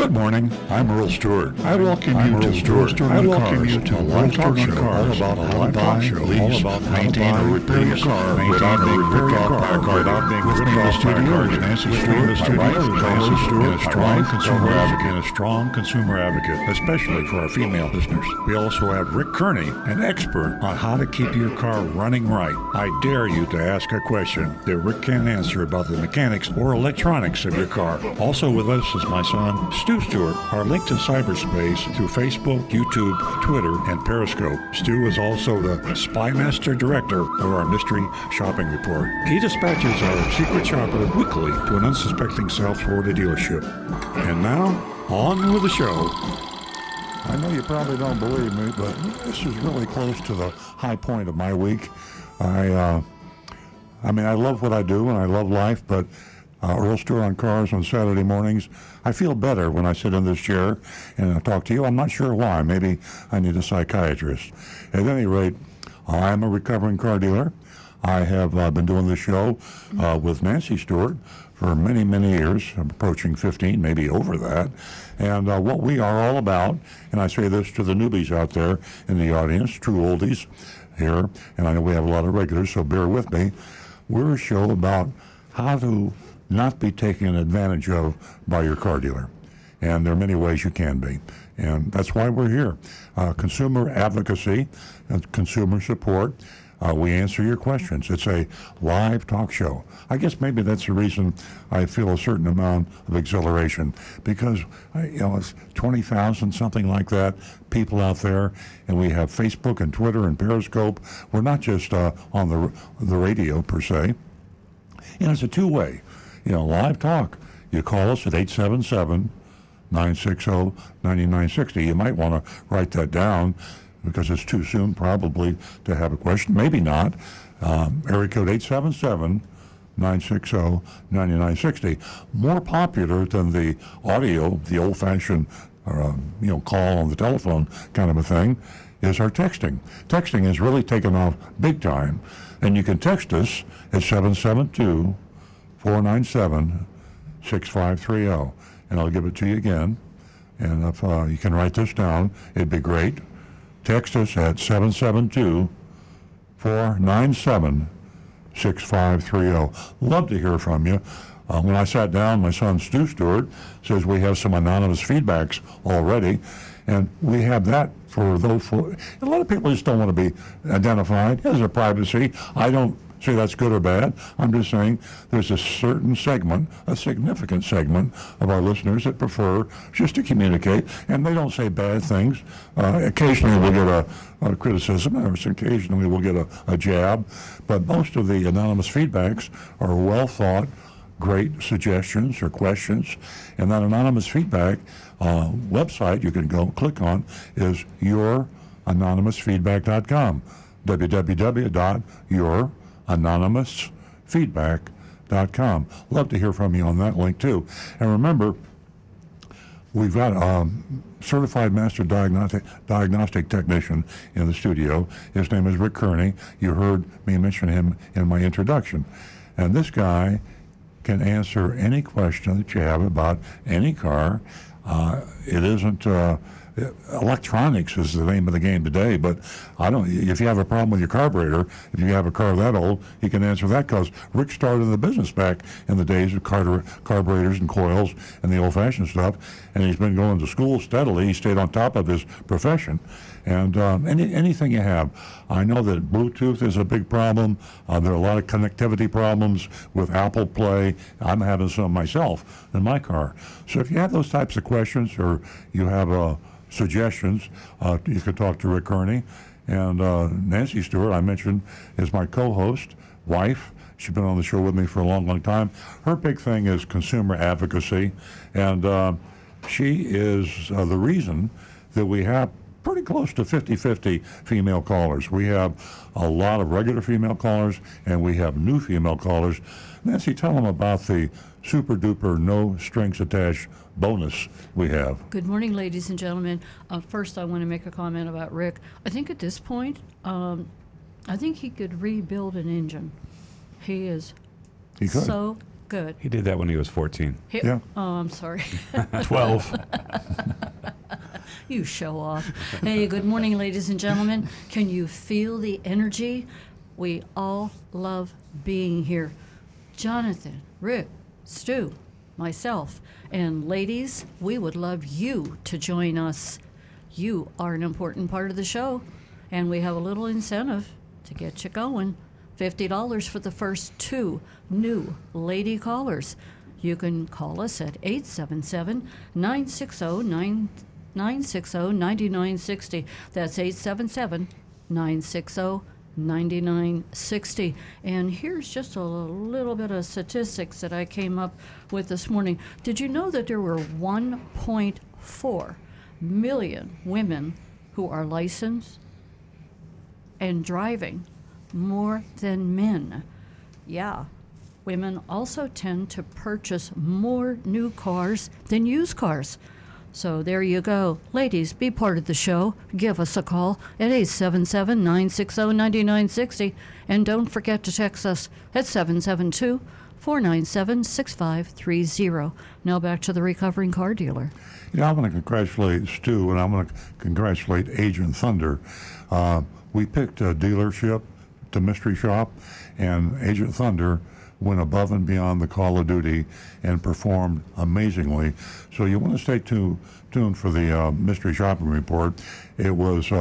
Good morning. I'm Earl Stewart. I welcome you to a live talk show all about how to buy, lease, maintain, or repair your car without being ripped off by a car. Without being ripped off by a car. Nancy Stewart, my wife, Nancy Stewart, a strong consumer advocate, especially for our female listeners. We also have Rick Kearney, an expert on how to keep your car running right. I dare you to ask a question that Rick can't answer about the mechanics or electronics of your car. Also with us is my son, Stu Stewart, our link to cyberspace through Facebook, YouTube, Twitter, and Periscope. Stu is also the Spymaster Director of our Mystery Shopping Report. He dispatches our secret shopper weekly to an unsuspecting South Florida dealership. And now, on with the show. I know you probably don't believe me, but this is really close to the high point of my week. I love what I do and I love life, but Earl Stewart on Cars on Saturday mornings, I feel better when I sit in this chair and I talk to you. I'm not sure why. Maybe I need a psychiatrist. At any rate, I'm a recovering car dealer. I have been doing this show with Nancy Stewart for many, many years. I'm approaching 15, maybe over that. And what we are all about, and I say this to the newbies out there in the audience, true oldies here, and I know we have a lot of regulars, so bear with me. We're a show about how to not be taken advantage of by your car dealer. And there are many ways you can be. And that's why we're here. Consumer advocacy and consumer support. We answer your questions. It's a live talk show. I guess maybe that's the reason I feel a certain amount of exhilaration, because it's 20,000, something like that, people out there, and we have Facebook and Twitter and Periscope. We're not just on the radio per se. It's a two-way. Live talk. You call us at 877-960-9960. You might want to write that down because it's too soon probably to have a question. Maybe not. Area code 877-960-9960. More popular than the audio, the old-fashioned call on the telephone kind of a thing, is our texting. Texting has really taken off big time. And you can text us at 772-497-6530, and I'll give it to you again. And if you can write this down, it'd be great. Text us at 772-497-6530. Love to hear from you. When I sat down, my son Stu Stewart says we have some anonymous feedbacks already, and we have that for those. A lot of people just don't want to be identified. There's a privacy. I don't say that's good or bad. I'm just saying there's a certain segment, a significant segment of our listeners that prefer just to communicate, and they don't say bad things. Occasionally we'll get a criticism, or occasionally we'll get a jab, but most of the anonymous feedbacks are well thought, great suggestions or questions, and that anonymous feedback website you can go click on is youranonymousfeedback.com, www.youranonymousfeedback.com. Love to hear from you on that link too. And remember, we've got a certified master diagnostic technician in the studio. His name is Rick Kearney. You heard me mention him in my introduction. And this guy can answer any question that you have about any car. It isn't electronics is the name of the game today, but if you have a problem with your carburetor, if you have a car that old, he can answer that, because Rick started in the business back in the days of carburetors and coils and the old-fashioned stuff, and he's been going to school steadily. He stayed on top of his profession. And anything you have. I know that Bluetooth is a big problem. There are a lot of connectivity problems with Apple Play. I'm having some myself in my car. So if you have those types of questions, or you have suggestions, you can talk to Rick Kearney. And Nancy Stewart, I mentioned, is my co-host, wife. She's been on the show with me for a long, long time. Her big thing is consumer advocacy, and she is the reason that we have pretty close to 50-50 female callers. We have a lot of regular female callers, and we have new female callers. Nancy, tell them about the super duper no strings attached bonus we have. Good morning, ladies and gentlemen. First, I want to make a comment about Rick. I think at this point, I think he could rebuild an engine. He is so Good. He did that when he was 14. Yeah. Oh, I'm sorry. 12. You show off. Hey, good morning, ladies and gentlemen. Can you feel the energy? We all love being here. Jonathan, Rick, Stu, myself, and ladies, we would love you to join us. You are an important part of the show, and we have a little incentive to get you going. $50 for the first 2 new lady callers. You can call us at 877-960-9960. That's 877-960-9960. And here's just a little bit of statistics that I came up with this morning. Did you know that there were 1.4 million women who are licensed and driving more than men? Yeah. Women also tend to purchase more new cars than used cars. So there you go. Ladies, be part of the show. Give us a call at 877-960-9960. And don't forget to text us at 772-497-6530. Now back to the recovering car dealer. I want to congratulate Stu, and I want to congratulate Agent Thunder. We picked a dealership to Mystery Shop, and Agent Thunder went above and beyond the call of duty and performed amazingly. So you want to stay tuned for the Mystery Shopping Report. It was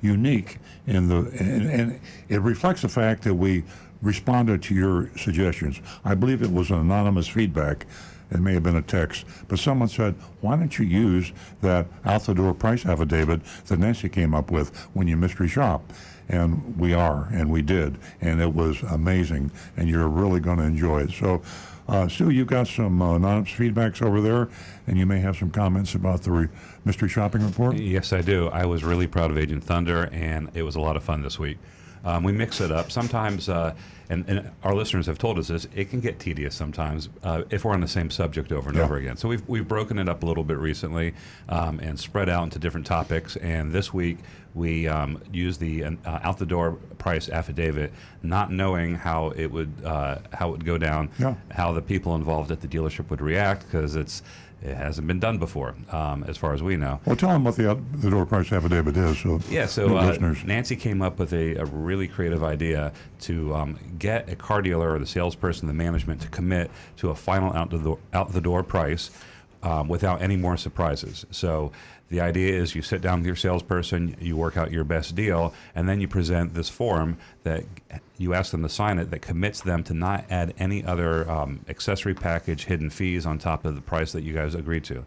unique and it reflects the fact that we responded to your suggestions. I believe it was an anonymous feedback. It may have been a text, but someone said, why don't you use that out-the-door price affidavit that Nancy came up with when you mystery shop? And we did, and it was amazing, and you're really going to enjoy it. So, Stu, you've got some anonymous feedbacks over there, and you may have some comments about the mystery shopping report? Yes, I do. I was really proud of Agent Thunder, and it was a lot of fun this week. We mix it up. Sometimes, and our listeners have told us this, it can get tedious sometimes if we're on the same subject over and over again. So we've broken it up a little bit recently and spread out into different topics. And this week we used the out-the-door price affidavit, not knowing how it would go down, how the people involved at the dealership would react, because it hasn't been done before, as far as we know. Well, tell them what the out-the-door price affidavit is. So listeners. Nancy came up with a really creative idea to get a car dealer or the salesperson, the management, to commit to a final out-the-door price without any more surprises. So the idea is you sit down with your salesperson, you work out your best deal, and then you present this form that you ask them to sign it that commits them to not add any other accessory package, hidden fees on top of the price that you guys agreed to.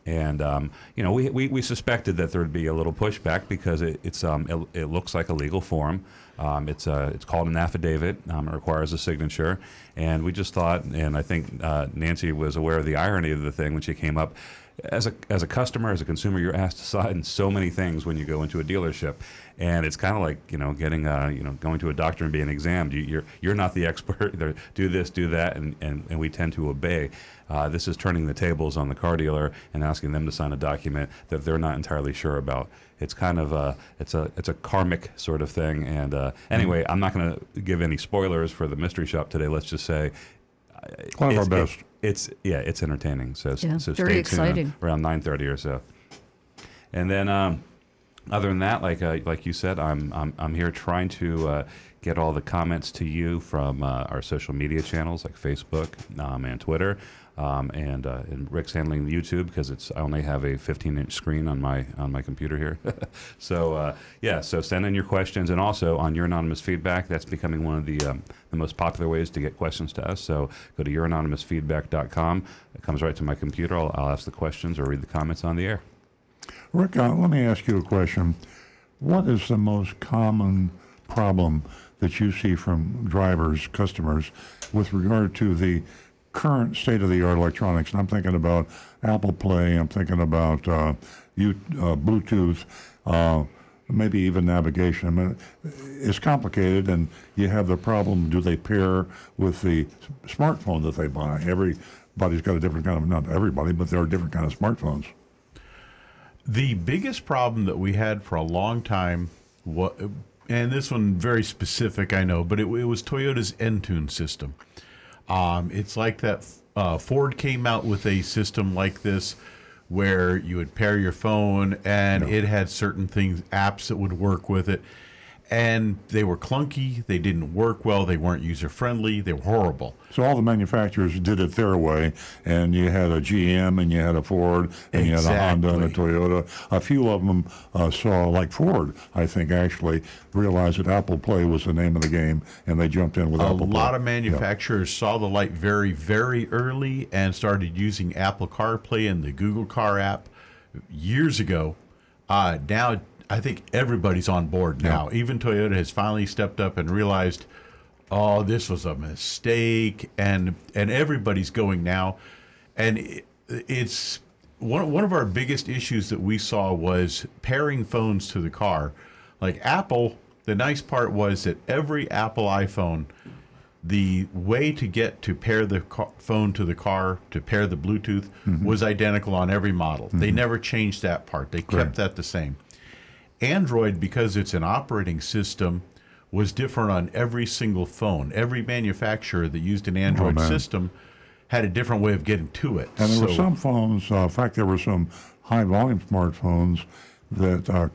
And we suspected that there would be a little pushback because it looks like a legal form. It's called an affidavit. It requires a signature, and we just thought, and I think Nancy was aware of the irony of the thing when she came up. As a customer, as a consumer, you're asked to sign so many things when you go into a dealership, and it's kind of like getting going to a doctor and being examined. You're not the expert. Do this, do that, and we tend to obey. This is turning the tables on the car dealer and asking them to sign a document that they're not entirely sure about. It's kind of it's a karmic sort of thing. And anyway, I'm not going to give any spoilers for the mystery shop today. Let's just say one of our best. It's entertaining. So very stay exciting. tuned around 9:30 or so. And then other than that, like you said, I'm here trying to get all the comments to you from our social media channels like Facebook and Twitter. And Rick's handling YouTube because I only have a 15-inch screen on my computer here. So so send in your questions, and also on your anonymous feedback. That's becoming one of the most popular ways to get questions to us. So go to youranonymousfeedback.com. It comes right to my computer. I'll ask the questions or read the comments on the air. Rick, let me ask you a question. What is the most common problem that you see from drivers, customers, with regard to the current state-of-the-art electronics? And I'm thinking about Apple Play, I'm thinking about Bluetooth, maybe even navigation. I mean, it's complicated, and you have the problem, do they pair with the smartphone that they buy? Everybody's got a different kind of, not everybody, but there are different kind of smartphones. The biggest problem that we had for a long time, and this one very specific, I know, but it was Toyota's Entune system. It's like that Ford came out with a system like this where you would pair your phone and it had certain things, apps that would work with it. And they were clunky, they didn't work well, they weren't user-friendly, they were horrible. So all the manufacturers did it their way, and you had a GM, and you had a Ford, and you had a Honda and a Toyota. A few of them saw, like Ford, I think, actually realized that Apple Play was the name of the game, and they jumped in with Apple Play. A lot of manufacturers saw the light very, very early and started using Apple CarPlay and the Google Car app years ago. Now, I think everybody's on board now. Even Toyota has finally stepped up and realized, oh, this was a mistake, and everybody's going now. And it's one of our biggest issues that we saw was pairing phones to the car. Like Apple, the nice part was that every Apple iPhone, the way to get to pair the phone to the car, to pair the Bluetooth, was identical on every model. They never changed that part. They kept that the same. Android, because it's an operating system, was different on every single phone. Every manufacturer that used an Android system had a different way of getting to it. And there were some phones, in fact, there were some high-volume smartphones that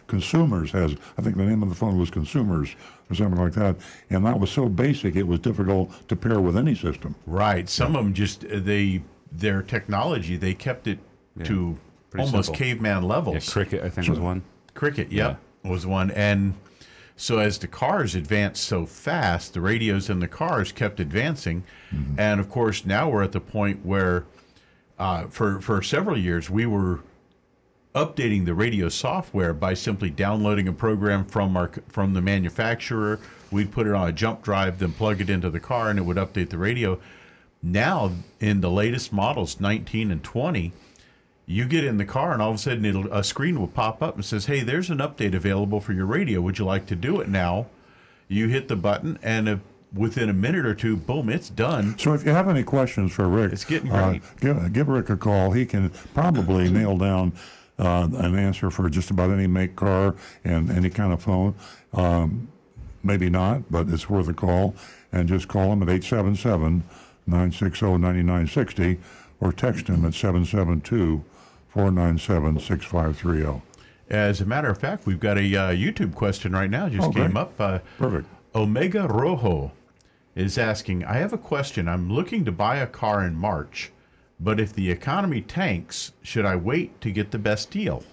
consumers has, I think the name of the phone was Consumers or something like that, and that was so basic it was difficult to pair with any system. Right. Some of them just, their technology, they kept it to almost simple. Caveman levels. Yeah, Cricket, I think, was one. Cricket, was one. And so as the cars advanced so fast, the radios in the cars kept advancing. And of course, now we're at the point where for several years we were updating the radio software by simply downloading a program from the manufacturer. We'd put it on a jump drive, then plug it into the car, and it would update the radio. Now, in the latest models, 19 and 20, you get in the car, and all of a sudden a screen will pop up and says, hey, there's an update available for your radio. Would you like to do it now? You hit the button, and within a minute or two, boom, it's done. So if you have any questions for Rick, it's getting great. Give Rick a call. He can probably nail down an answer for just about any make car and any kind of phone. Maybe not, but it's worth a call. And just call him at 877-960-9960 or text him at 772-497-6530. As a matter of fact, we've got a YouTube question right now. Just came up. Perfect. Omega Rojo is asking, I have a question. I'm looking to buy a car in March, but if the economy tanks, should I wait to get the best deal?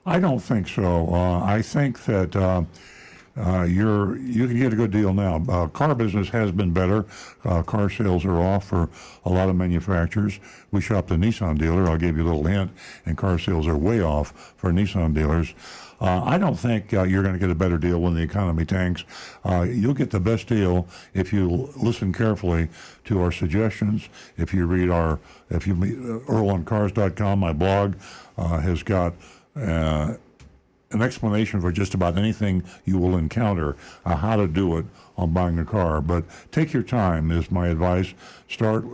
I don't think so. I think that you can get a good deal now. Car business has been better. Car sales are off for a lot of manufacturers. We shopped a Nissan dealer. I'll give you a little hint. And car sales are way off for Nissan dealers. I don't think you're going to get a better deal when the economy tanks. You'll get the best deal if you listen carefully to our suggestions. If you read EarlOnCars.com, my blog has got an explanation for just about anything you will encounter, how to do it on buying a car. But take your time is my advice. Start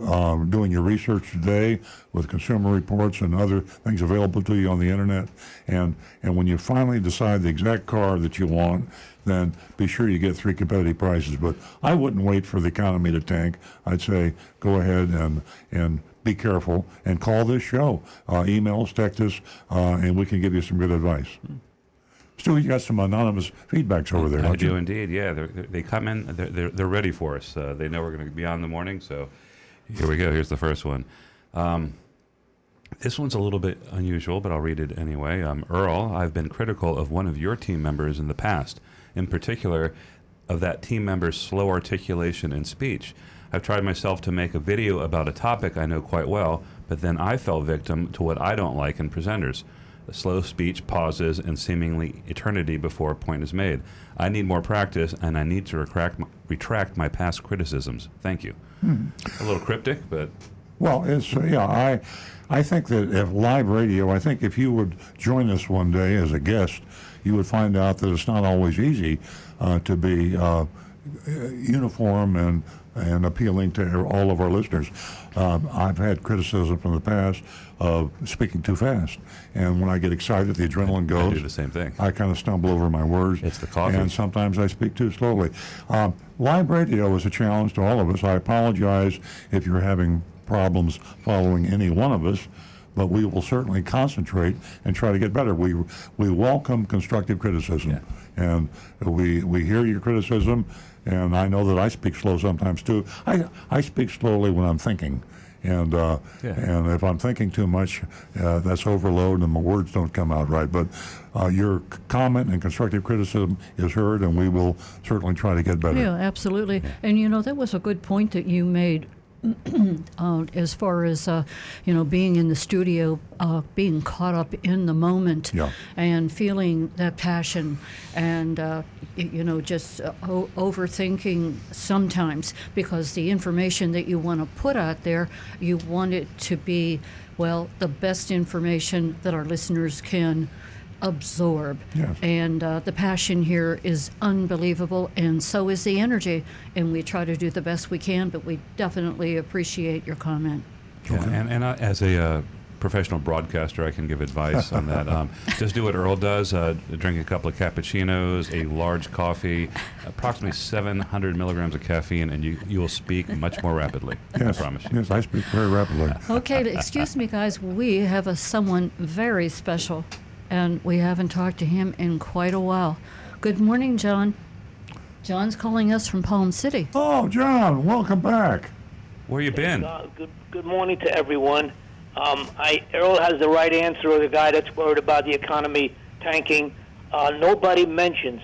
doing your research today with Consumer Reports and other things available to you on the internet. And when you finally decide the exact car that you want, then be sure you get 3 competitive prices. But I wouldn't wait for the economy to tank. I'd say go ahead and be careful and call this show. Email us, text us, and we can give you some good advice. Stu, you got some anonymous feedbacks over there, I do indeed, yeah. They come in, they're ready for us. They know we're going to be on in the morning, so here we go. Here's the first one. This one's a little bit unusual, but I'll read it anyway. Earl, I've been critical of one of your team members in the past, in particular of that team member's slow articulation and speech. I've tried myself to make a video about a topic I know quite well, but then I fell victim to what I don't like in presenters. The slow speech, pauses, and seemingly eternity before a point is made. I need more practice, and I need to retract my past criticisms. Thank you. A little cryptic, but... Well, it's I think that if live radio, I think if you would join us one day as a guest, you would find out that it's not always easy to be uniform and appealing to all of our listeners. I've had criticism from the past of speaking too fast, and when I get excited, the adrenaline goes. I do the same thing. I kind of stumble over my words. It's the coffee. And sometimes I speak too slowly. Live radio is a challenge to all of us. I apologize if you're having problems following any one of us, but we will certainly concentrate and try to get better. We welcome constructive criticism, and we hear your criticism, and I know that I speak slow sometimes too. I speak slowly when I'm thinking, and if I'm thinking too much, that's overload and my words don't come out right. But your comment and constructive criticism is heard, and we will certainly try to get better. Yeah, absolutely. And that was a good point that you made. As far as being in the studio, being caught up in the moment, and feeling that passion, and just overthinking sometimes, because the information that you want to put out there, you want it to be the best information that our listeners can absorb. Yes. And the passion here is unbelievable, and so is the energy, and we try to do the best we can, but we definitely appreciate your comment. Yeah, and as a professional broadcaster, I can give advice on that. Just do what Earl does. Drink a couple of cappuccinos, a large coffee, approximately 700 milligrams of caffeine, and you will speak much more rapidly. Yes, I promise you. Yes, I speak very rapidly. Okay, excuse me, guys. We have someone very special, and we haven't talked to him in quite a while. Good morning, John. John's calling us from Palm City. Oh, John, welcome back. Where you been? Good morning to everyone. Earl has the right answer, or the guy that's worried about the economy tanking. Nobody mentions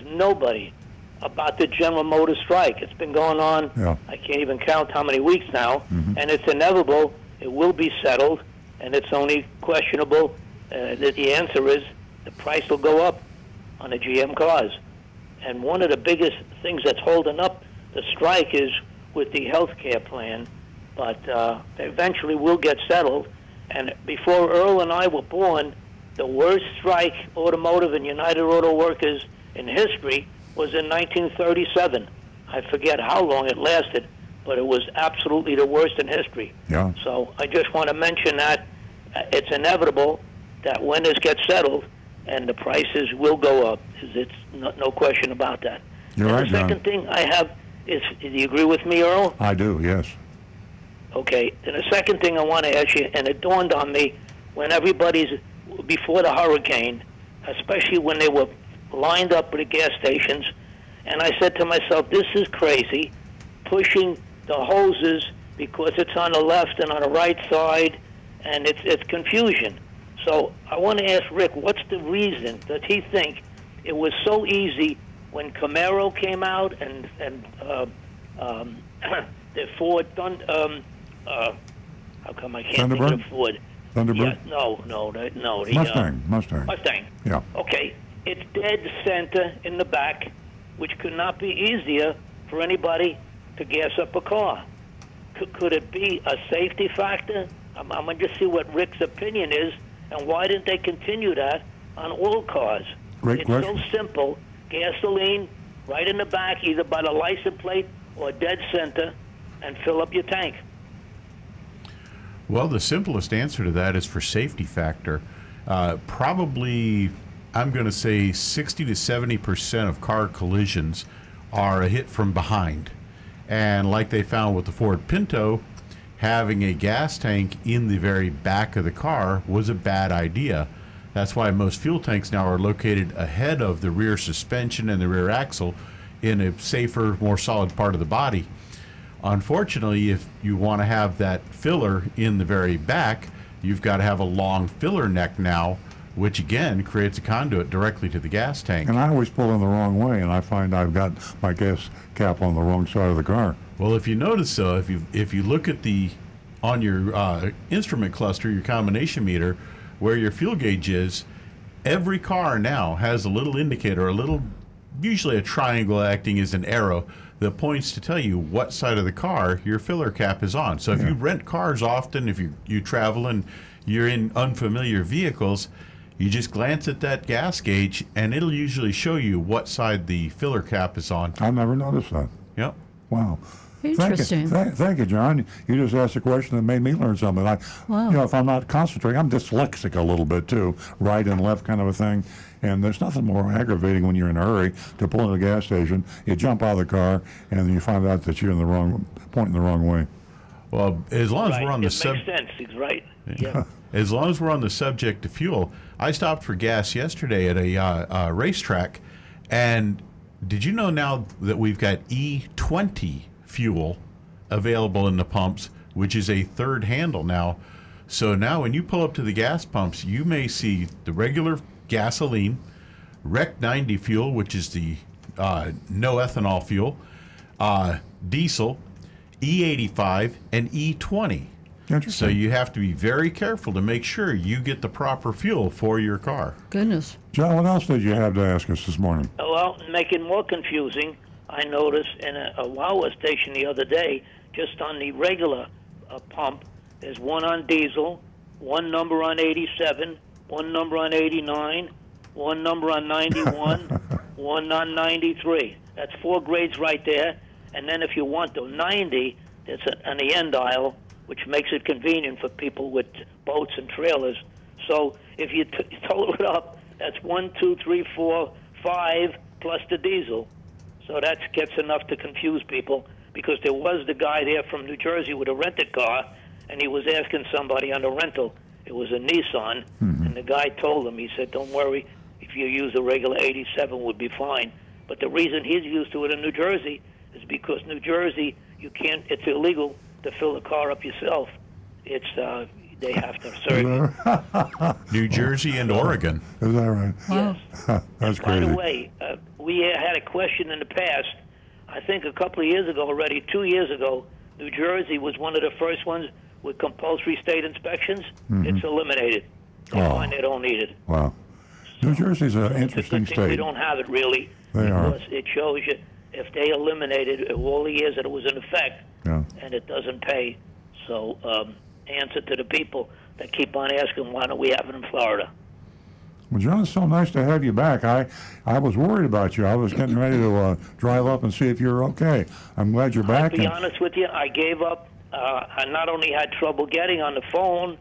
about the General Motors strike. It's been going on, I can't even count how many weeks now, and it's inevitable. It will be settled, and it's only questionable that the answer is the price will go up on the GM cars. And one of the biggest things that's holding up the strike is with the health care plan, but eventually will get settled. And before Earl and I were born, the worst strike, automotive and United Auto Workers in history, was in 1937. I forget how long it lasted, but it was absolutely the worst in history. Yeah. So I just want to mention that it's inevitable that when this gets settled, and the prices will go up. It's no question about that. You're right, the second thing I have is, do you agree with me, Earl? I do, yes. Okay. And the second thing I want to ask you, and it dawned on me when everybody's, before the hurricane, especially when they were lined up at the gas stations, and I said to myself, this is crazy, pushing the hoses because it's on the left and on the right side, and it's confusion. So I want to ask Rick, what's the reason that he think it was so easy when Camaro came out and the Ford how come I can't think of the Ford? Thunderbird? Yeah, no. The, Mustang. Yeah. Okay, it's dead center in the back, which could not be easier for anybody to gas up a car. Could it be a safety factor? I'm going to just see what Rick's opinion is. And why didn't they continue that on all cars? Great question. It's so simple. Gasoline right in the back, either by the license plate or dead center, and fill up your tank. Well, the simplest answer to that is for safety factor. Probably, I'm going to say 60 to 70% of car collisions are a hit from behind. And like they found with the Ford Pinto, having a gas tank in the very back of the car was a bad idea. That's why most fuel tanks now are located ahead of the rear suspension and the rear axle in a safer, more solid part of the body. Unfortunately, if you want to have that filler in the very back, you've got to have a long filler neck now, which again creates a conduit directly to the gas tank. And I always pull in the wrong way, and I find I've got my gas cap on the wrong side of the car. Well, if you notice, if you look at on your instrument cluster, your combination meter, where your fuel gauge is, every car now has a little indicator, usually a triangle acting as an arrow that points to tell you what side of the car your filler cap is on. So if you rent cars often, if you travel and you're in unfamiliar vehicles, you just glance at that gas gauge, and it'll usually show you what side the filler cap is on. I never noticed that. Yep. Wow. Interesting. Thank you, John. You just asked a question that made me learn something. Wow. If I'm not concentrating, I'm dyslexic a little bit too, right and left kind of a thing. And there's nothing more aggravating when you're in a hurry to pull into a gas station. You jump out of the car, and then you find out that you're in the wrong pointing the wrong way. Well, as long as we're on the subject, makes sense. He's right. Yeah. As long as we're on the subject of fuel, I stopped for gas yesterday at a racetrack, and did you know now that we've got E20 fuel available in the pumps, which is a third handle now? So now when you pull up to the gas pumps, you may see the regular gasoline, Rec 90 fuel, which is the no ethanol fuel, diesel, E85, and E20. So you have to be very careful to make sure you get the proper fuel for your car. Goodness. John, what else did you have to ask us this morning? Well, make it more confusing, I noticed in a Wawa station the other day, just on the regular pump, there's one on diesel, one number on 87, one number on 89, one number on 91, one on 93. That's 4 grades right there. And then if you want the 90, it's on the end aisle, which makes it convenient for people with boats and trailers. So if you total it up, that's 1, 2, 3, 4, 5 plus the diesel. So that gets enough to confuse people, because there was the guy there from New Jersey with a rented car, and he was asking somebody on the rental. It was a Nissan, and the guy told him, he said, don't worry, if you use a regular 87 would be fine. But the reason he's used to it in New Jersey is because New Jersey, it's illegal to fill the car up yourself. It's they have to serve you. New Jersey and Oregon. Is that right? Yes. That's By crazy. the way, we had a question in the past, I think a couple of years ago already, 2 years ago, New Jersey was one of the first ones with compulsory state inspections. It's eliminated. They find they don't need it. Wow. New Jersey's an It's a interesting good thing we state. don't have it, really. They are. Because it shows you if they eliminated it all the years that it was in effect, Yeah. and it doesn't pay. So answer to the people that keep on asking, why don't we have it in Florida? Well, John, it's so nice to have you back. I was worried about you. I was getting ready to drive up and see if you're okay. I'm glad you're back. To be honest with you, I gave up. I not only had trouble getting on the phone,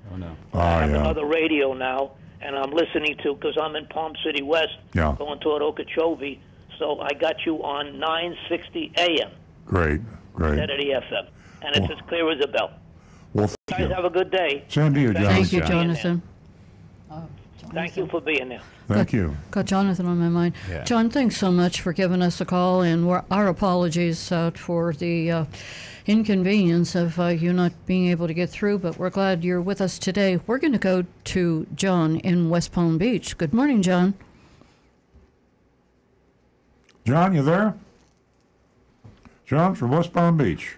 I have another radio now, and I'm listening to, because I'm in Palm City West, going toward Okeechobee, so I got you on 960 AM. Great. Instead of the FM. And it's as clear as a bell. Well, you guys have a good day. Same to you, Jonathan. Thank you, Jonathan. Thank you for being there. Thank you. Got Jonathan on my mind. Yeah. John, thanks so much for giving us a call, and our apologies for the inconvenience of you not being able to get through, but we're glad you're with us today. We're going to go to John in West Palm Beach. Good morning, John. John, you there? John from West Palm Beach.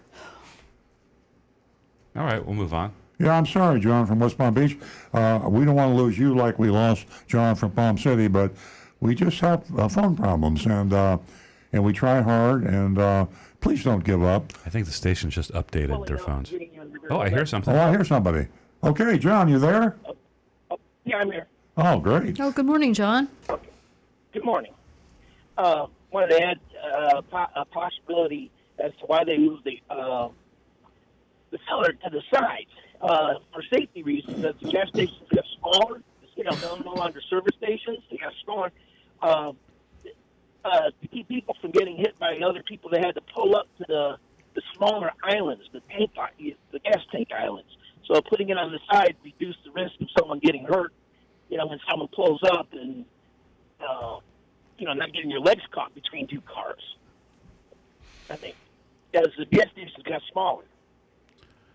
All right, we'll move on. Yeah, I'm sorry, John from West Palm Beach. We don't want to lose you like we lost John from Palm City, but we just have phone problems, and we try hard, and please don't give up. I think the station just updated their phones. Oh, I hear something. Oh, I hear somebody. Okay, John, you there? Yeah, I'm here. Oh, great. Oh, good morning, John. Okay. Good morning. Wanted to add a possibility as to why they moved the filler to the side. For safety reasons, as the gas stations got smaller, they're no longer service stations, they got smaller. To keep people from getting hit by other people, they had to pull up to the smaller islands, the gas tank islands. So putting it on the side reduced the risk of someone getting hurt, when someone pulls up and, not getting your legs caught between two cars. I think as the gas stations got smaller.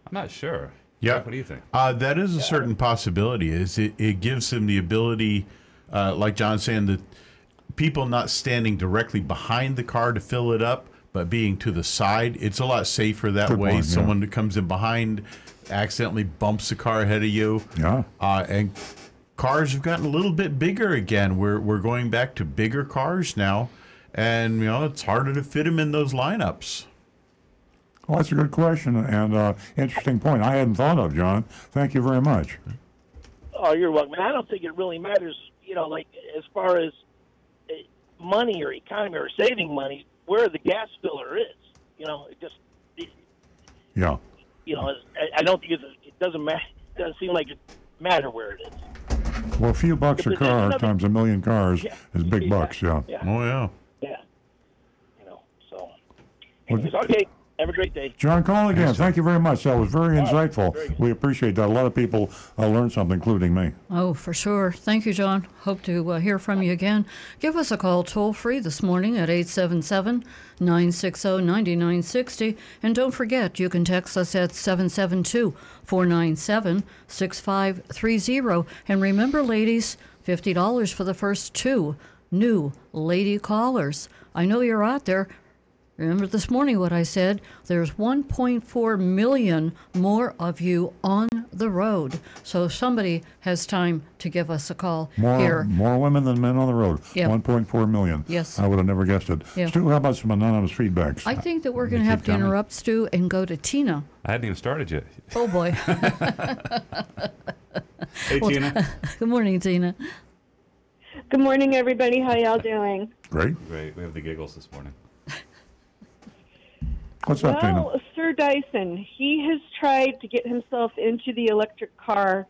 I'm not sure. Yeah. What do you think? That is a certain possibility. It gives them the ability, like John's saying, that people not standing directly behind the car to fill it up, but being to the side. It's a lot safer that Good way. point, Someone that comes in behind accidentally bumps the car ahead of you. Yeah. And cars have gotten a little bit bigger again. We're going back to bigger cars now, and it's harder to fit them in those lineups. Well, that's a good question and interesting point. I hadn't thought of, John. Thank you very much. Oh, you're welcome. I don't think it really matters, like as far as money or economy or saving money, where the gas filler is. It just, Yeah. I don't think it doesn't matter. It doesn't seem like it matter where it is. Well, a few bucks a But there's car another- times a million cars Yeah. is big bucks, yeah. Yeah. Oh, yeah. Yeah. So. Well, Anyways, okay. Have a great day. John, call again. Thank you very much. That was very insightful. Very good. We appreciate that. A lot of people learned something, including me. Oh, for sure. Thank you, John. Hope to hear from you again. Give us a call toll free this morning at 877-960-9960. And don't forget, you can text us at 772-497-6530. And remember, ladies, $50 for the first 2 new lady callers. I know you're out there. Remember this morning what I said? There's 1.4 million more of you on the road. So if somebody has time to give us a call here. More women than men on the road. Yeah. 1.4 million. Yes. I would have never guessed it. Yeah. Stu, how about some anonymous feedbacks? I think that we're going They to have keep to coming. interrupt Stu and go to Tina. I hadn't even started yet. Oh, boy. Hey, Tina. Good morning, Tina. Good morning, everybody. How y'all doing? Great. Great. We have the giggles this morning. What's up, Tina? Well, Sir Dyson, he has tried to get himself into the electric car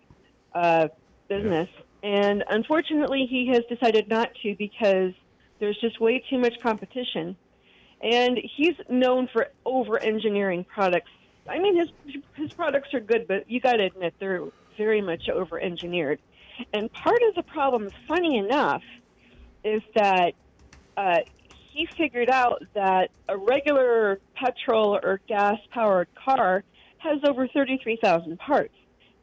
business, and unfortunately, he has decided not to because there's just way too much competition. And he's known for over-engineering products. I mean, his products are good, but you got to admit they're very much over-engineered. And part of the problem, funny enough, is that he figured out that a regular petrol or gas-powered car has over 33,000 parts,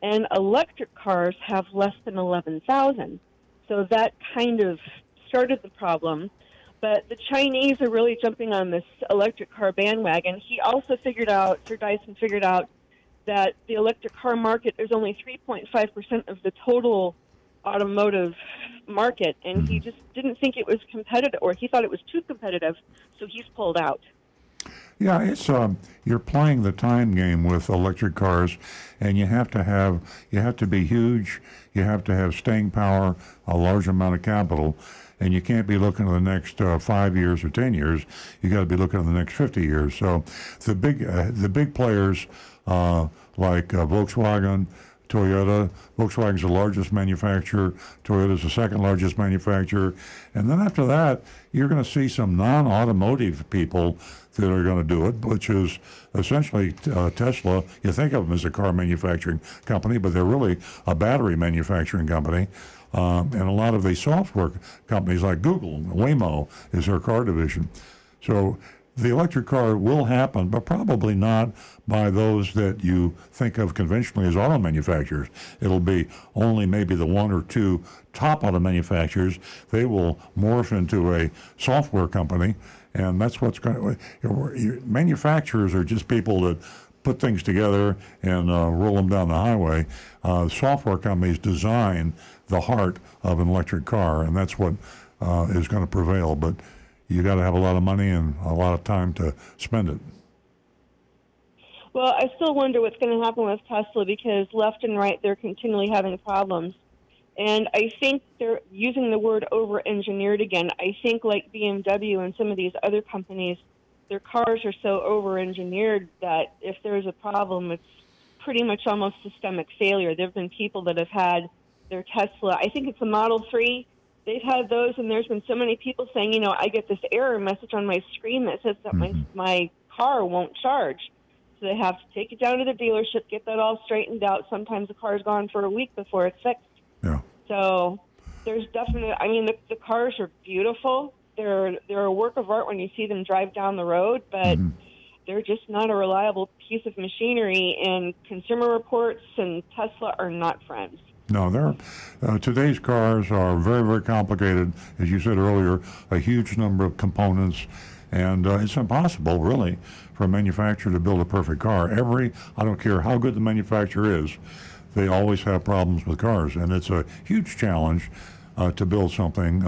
and electric cars have less than 11,000. So that kind of started the problem. But the Chinese are really jumping on this electric car bandwagon. He also figured out, Sir Dyson figured out, that the electric car market is only 3.5% of the total automotive market, and he just didn't think it was competitive, or he thought it was too competitive, so he's pulled out. Yeah, it's you're playing the time game with electric cars, and you have to be huge, you have to have staying power, a large amount of capital, and you can't be looking at the next 5 years or 10 years. You got to be looking at the next 50 years. So the big players like Volkswagen, Toyota. Volkswagen's the largest manufacturer. Toyota's the second largest manufacturer. And then after that, you're going to see some non-automotive people that are going to do it, which is essentially Tesla. You think of them as a car manufacturing company, but they're really a battery manufacturing company. And a lot of the software companies like Google, Waymo is their car division. So the electric car will happen, but probably not by those that you think of conventionally as auto manufacturers. It'll be only maybe the one or two top auto manufacturers. They will morph into a software company, and that's what's going to... Manufacturers are just people that put things together and roll them down the highway. Software companies design the heart of an electric car, and that's what is going to prevail. But you got to have a lot of money and a lot of time to spend it. Well, I still wonder what's going to happen with Tesla, because left and right, they're continually having problems. And I think they're using the word over-engineered again. I think like BMW and some of these other companies, their cars are so over-engineered that if there's a problem, it's pretty much almost systemic failure. There have been people that have had their Tesla, I think it's a Model 3, they've had those, and there's been so many people saying, I get this error message on my screen that says that my car won't charge. So they have to take it down to the dealership, get that all straightened out. Sometimes the car's gone for a week before it's fixed. Yeah. So there's definitely, the cars are beautiful. They're a work of art when you see them drive down the road, but they're just not a reliable piece of machinery, and Consumer Reports and Tesla are not friends. No, today's cars are very, very complicated. As you said earlier, a huge number of components, and it's impossible, really, for a manufacturer to build a perfect car. I don't care how good the manufacturer is, they always have problems with cars, and it's a huge challenge to build something,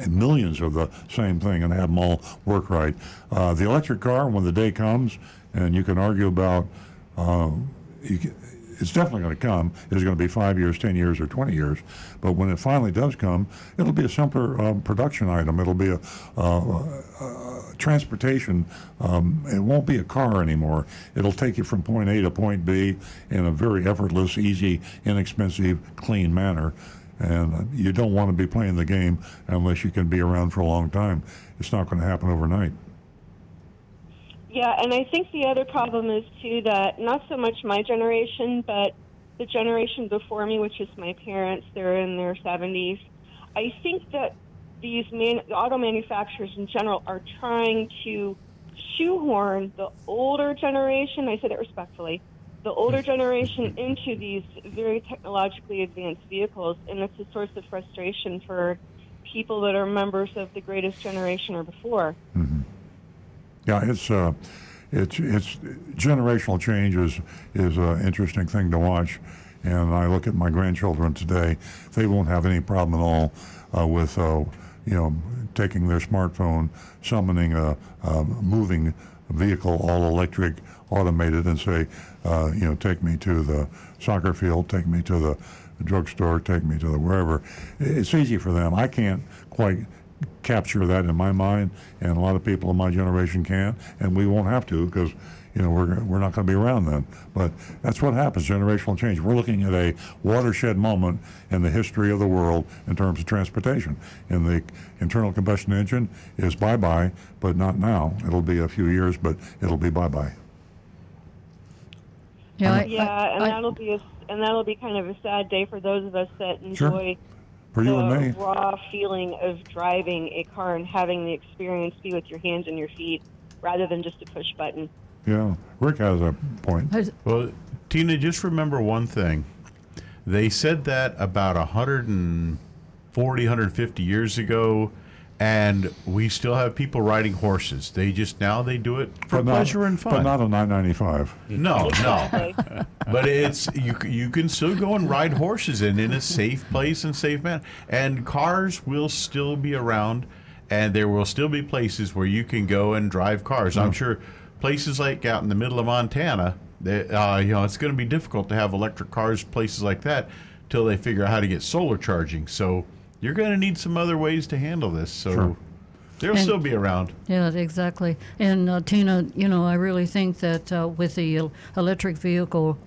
millions of the same thing, and have them all work right. The electric car, when the day comes, and you can argue about it's definitely going to come. Is it going to be 5 years, 10 years, or 20 years? But when it finally does come, it'll be a simpler production item. It'll be a transportation. It won't be a car anymore. It'll take you from point A to point B in a very effortless, easy, inexpensive, clean manner. And you don't want to be playing the game unless you can be around for a long time. It's not going to happen overnight. Yeah, and I think the other problem is, too, that not so much my generation, but the generation before me, which is my parents, they're in their 70s. I think that these auto manufacturers in general are trying to shoehorn the older generation, I say that respectfully, the older generation into these very technologically advanced vehicles, and it's a source of frustration for people that are members of the greatest generation or before. Mm-hmm. Yeah, it's generational change is an interesting thing to watch, and I look at my grandchildren today. They won't have any problem at all with taking their smartphone, summoning a moving vehicle, all electric, automated, and say, take me to the soccer field, take me to the drugstore, take me to the wherever. It's easy for them. I can't quite capture that in my mind, and a lot of people in my generation can, and we won't have to because we're not going to be around then. But that's what happens, generational change. We're looking at a watershed moment in the history of the world in terms of transportation. And the internal combustion engine is bye-bye, but not now. It'll be a few years, but it'll be bye-bye. That'll be kind of a sad day for those of us that enjoy for you and me. Raw feeling of driving a car and having the experience be with your hands and your feet rather than just a push button. Yeah, Rick has a point. Well, Tina, just remember one thing. They said that about 140, 150 years ago, and we still have people riding horses. They do it for pleasure and fun. But not a 995. No. But it's you can still go and ride horses in a safe place and safe manner. And cars will still be around, and there will still be places where you can go and drive cars. I'm sure places like out in the middle of Montana, it's going to be difficult to have electric cars, places like that, till they figure out how to get solar charging. So you're going to need some other ways to handle this. So they'll still be around. Yeah, exactly. And Tina, I really think that with the electric vehicle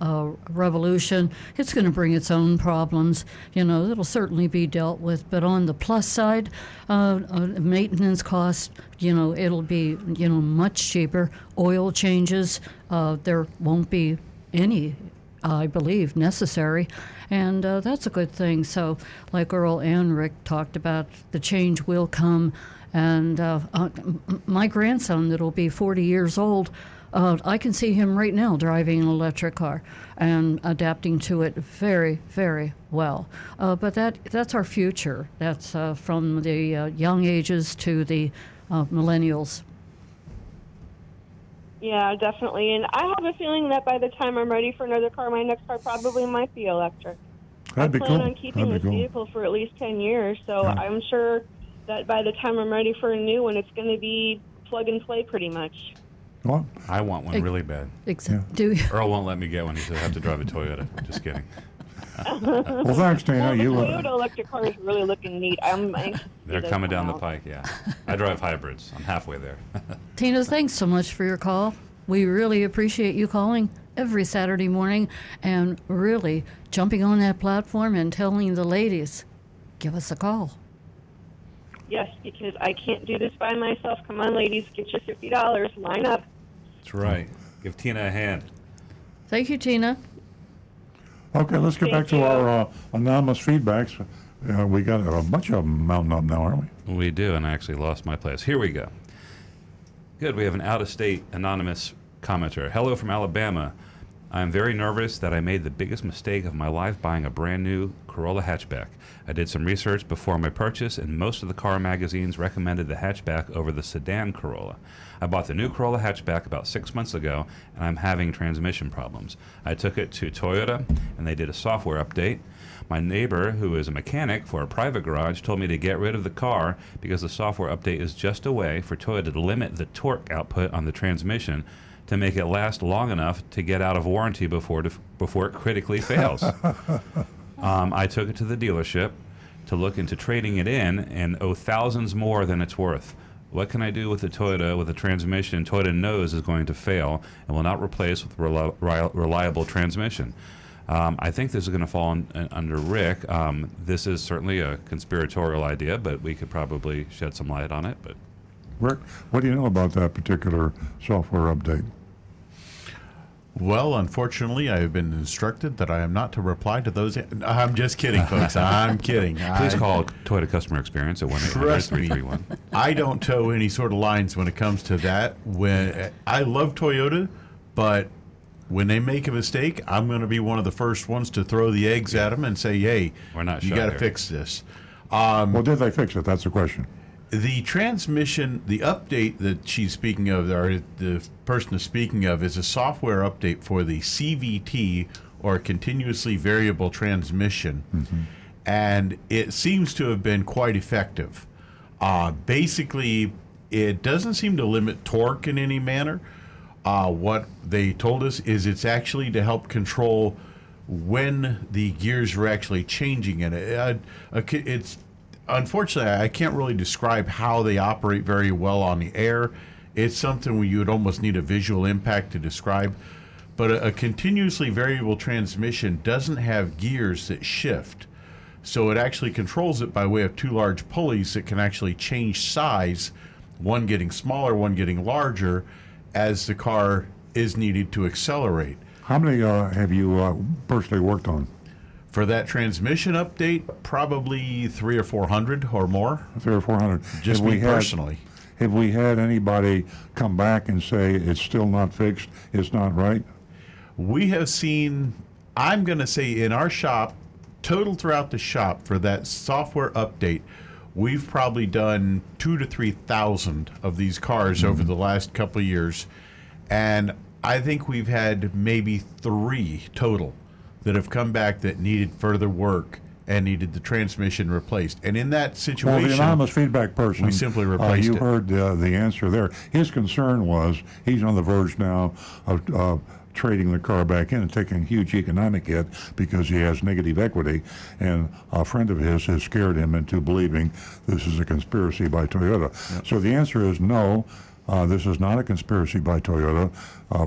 revolution, it's going to bring its own problems. It'll certainly be dealt with. But on the plus side, maintenance costs, it'll be, much cheaper. Oil changes, there won't be any, I believe, necessary. And that's a good thing. So like Earl and Rick talked about, the change will come. And my grandson, that'll be 40 years old, I can see him right now driving an electric car and adapting to it very, very well. But that's our future. That's from the young ages to the millennials. Yeah, definitely. And I have a feeling that by the time I'm ready for another car, my next car probably might be electric. I plan on keeping this vehicle for at least 10 years, so I'm sure that by the time I'm ready for a new one, it's going to be plug and play pretty much. What? I want one really bad. Exactly. Earl won't let me get one. He said I have to drive a Toyota. Just kidding. Well, thanks, Tina. The Toyota electric car is really looking neat. I'm anxious to see They're those coming down come the out. pike, yeah. I drive hybrids. I'm halfway there. Tina, thanks so much for your call. We really appreciate you calling every Saturday morning and really jumping on that platform and telling the ladies, give us a call. Yes, because I can't do this by myself. Come on, ladies, get your $50. Line up. That's right. Give Tina a hand. Thank you, Tina. Okay, let's get back to our anonymous feedbacks. We got a bunch of them mounting up now, aren't we? We do, and I actually lost my place. Here we go. Good, we have an out-of-state anonymous commenter. Hello from Alabama. I'm very nervous that I made the biggest mistake of my life buying a brand new Corolla hatchback. I did some research before my purchase, and most of the car magazines recommended the hatchback over the sedan Corolla. I bought the new Corolla hatchback about 6 months ago, and I'm having transmission problems. I took it to Toyota, and they did a software update. My neighbor, who is a mechanic for a private garage, told me to get rid of the car because the software update is just a way for Toyota to limit the torque output on the transmission to make it last long enough to get out of warranty before it critically fails. I took it to the dealership to look into trading it in and owe thousands more than it's worth. What can I do with the Toyota with a transmission Toyota knows is going to fail and will not replace with reliable transmission? I think this is going to fall under Rick. This is certainly a conspiratorial idea, but we could probably shed some light on it. But Rick, what do you know about that particular software update? Well, unfortunately, I have been instructed that I am not to reply to those. I'm just kidding, folks. I'm kidding. Please call Toyota Customer Experience at 1-800-331. I don't toe any sort of lines when it comes to that. When I love Toyota, but when they make a mistake, I'm going to be one of the first ones to throw the eggs at them and say, "Hey, we're not. You got to fix this." Well, did they fix it? That's the question. The transmission, the update that she's speaking of, or the person is speaking of, is a software update for the CVT, or continuously variable transmission. Mm-hmm. And it seems to have been quite effective. Basically, it doesn't seem to limit torque in any manner. What they told us is it's actually to help control when the gears are actually changing in it. It's unfortunately, I can't really describe how they operate very well on the air. It's something where you would almost need a visual impact to describe. But a continuously variable transmission doesn't have gears that shift. So it actually controls it by way of two large pulleys that can actually change size, one getting smaller, one getting larger, as the car is needed to accelerate. How many have you personally worked on? For that transmission update, probably 300 or 400 or more. 300 or 400. Just me personally. Have we had anybody come back and say it's still not fixed, it's not right? We have seen, I'm going to say in our shop, total throughout the shop for that software update, we've probably done 2,000 to 3,000 of these cars over the last couple of years. And I think we've had maybe 3 total that have come back that needed further work and needed the transmission replaced. And in that situation, well, the anonymous feedback person, we simply replaced you it. heard the answer there. His concern was he's on the verge now of trading the car back in and taking a huge economic hit because he has negative equity. And a friend of his has scared him into believing this is a conspiracy by Toyota. Yep. So the answer is no. This is not a conspiracy by Toyota.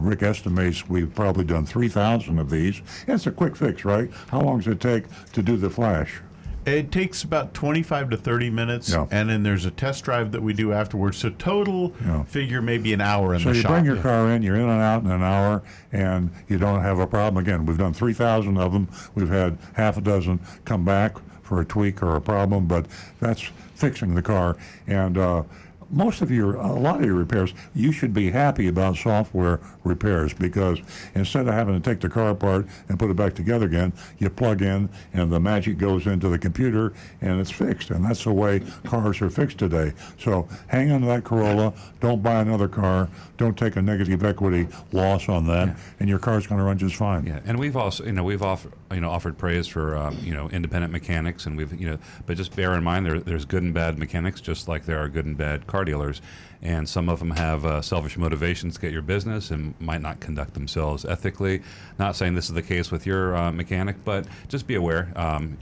Rick estimates we've probably done 3,000 of these. It's a quick fix, right? How long does it take to do the flash? It takes about 25 to 30 minutes, yeah. And then there's a test drive that we do afterwards. So total figure maybe an hour in the shop. So you bring your car in, you're in and out in an hour, and you don't have a problem. Again, we've done 3,000 of them. We've had half a dozen come back for a tweak or a problem, but that's fixing the car. And a lot of your repairs, you should be happy about software repairs, because instead of having to take the car apart and put it back together again, you plug in and the magic goes into the computer and it's fixed. And that's the way cars are fixed today. So hang on to that Corolla. Don't buy another car. Don't take a negative equity loss on that, and your car's going to run just fine. Yeah, and we've also, offered praise for, independent mechanics, and but just bear in mind there's good and bad mechanics, just like there are good and bad car dealers, and some of them have selfish motivations to get your business and might not conduct themselves ethically. Not saying this is the case with your mechanic, but just be aware.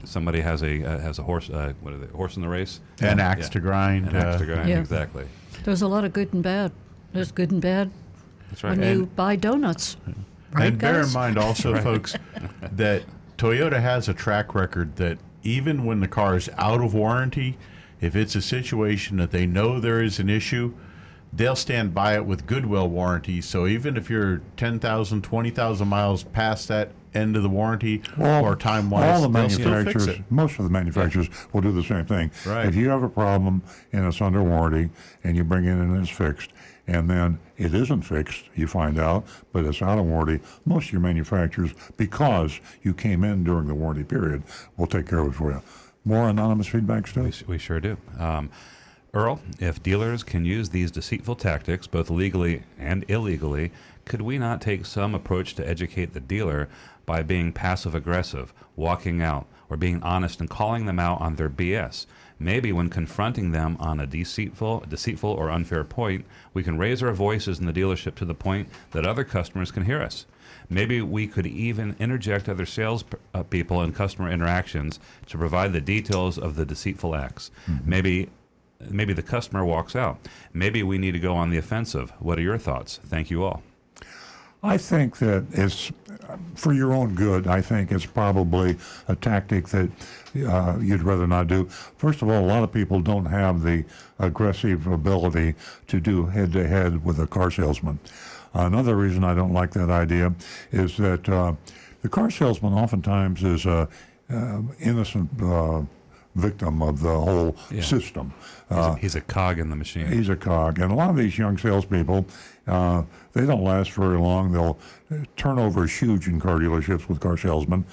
Somebody has a horse. What are they? Horse in the race. An axe to grind. An axe to grind. Exactly. There's a lot of good and bad. There's good and bad. That's right. When you buy donuts. Right, and bear guys? in mind also, folks, that Toyota has a track record that even when the car is out of warranty, if it's a situation that they know there is an issue, they'll stand by it with goodwill warranty. So even if you're 10,000, 20,000 miles past that end of the warranty or time-wise, all the they'll still fix manufacturers, it. most of the manufacturers will do the same thing. Right. If you have a problem and it's under warranty and you bring it in and it's fixed, and then it isn't fixed, you find out, but it's out of warranty, most of your manufacturers, because you came in during the warranty period, will take care of it for you. More anonymous feedback stuff? We sure do. Earl, if dealers can use these deceitful tactics, both legally and illegally, could we not take some approach to educate the dealer by being passive-aggressive, walking out, or being honest and calling them out on their BS? Maybe when confronting them on a deceitful or unfair point, we can raise our voices in the dealership to the point that other customers can hear us. Maybe we could even interject other sales people in customer interactions to provide the details of the deceitful acts. Maybe the customer walks out. Maybe we need to go on the offensive. What are your thoughts? Thank you all. I think that it's for your own good. I think it's probably a tactic that you'd rather not do. First of all, a lot of people don't have the aggressive ability to do head-to-head with a car salesman. Another reason I don't like that idea is that the car salesman oftentimes is a innocent victim of the whole system. He's a cog in the machine. He's a cog. And a lot of these young salespeople, they don't last very long. They'll turnover is huge in car dealerships with car salesmen,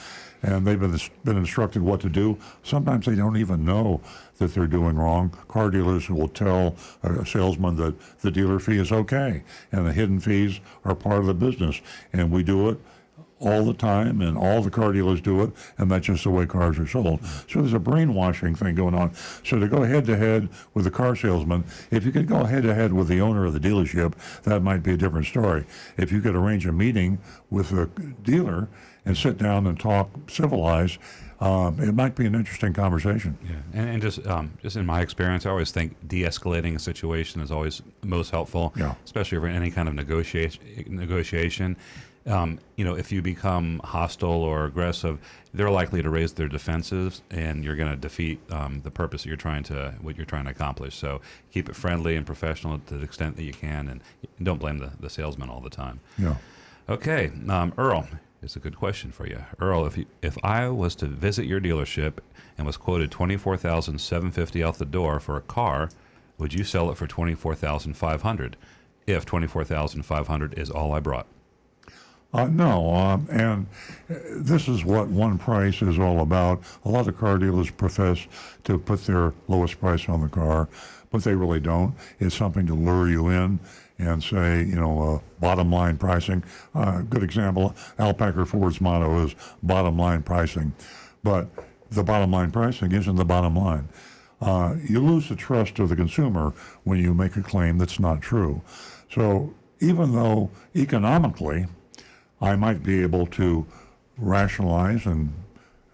and they've been instructed what to do. Sometimes they don't even know that they're doing wrong. Car dealers will tell a salesman that the dealer fee is okay, and the hidden fees are part of the business, and we do it all the time, and all the car dealers do it, and that's just the way cars are sold. So there's a brainwashing thing going on. So to go head-to-head with the car salesman, if you could go head-to-head with the owner of the dealership, that might be a different story. If you could arrange a meeting with the dealer and sit down and talk civilized, it might be an interesting conversation. Yeah, and just in my experience, I always think de-escalating a situation is always most helpful, especially over any kind of negotiation. If you become hostile or aggressive, they're likely to raise their defenses, and you're going to defeat the purpose that what you're trying to accomplish. So keep it friendly and professional to the extent that you can, and don't blame the salesman all the time. Yeah. Okay, Earl, it's a good question for you, Earl. If I was to visit your dealership and was quoted $24,750 out the door for a car, would you sell it for $24,500? If $24,500 is all I brought. No, and this is what one price is all about. A lot of car dealers profess to put their lowest price on the car, but they really don't. It's something to lure you in and say, bottom line pricing. Good example, Al Packer Ford's motto is bottom line pricing. But the bottom line pricing isn't the bottom line. You lose the trust of the consumer when you make a claim that's not true. So even though economically, I might be able to rationalize and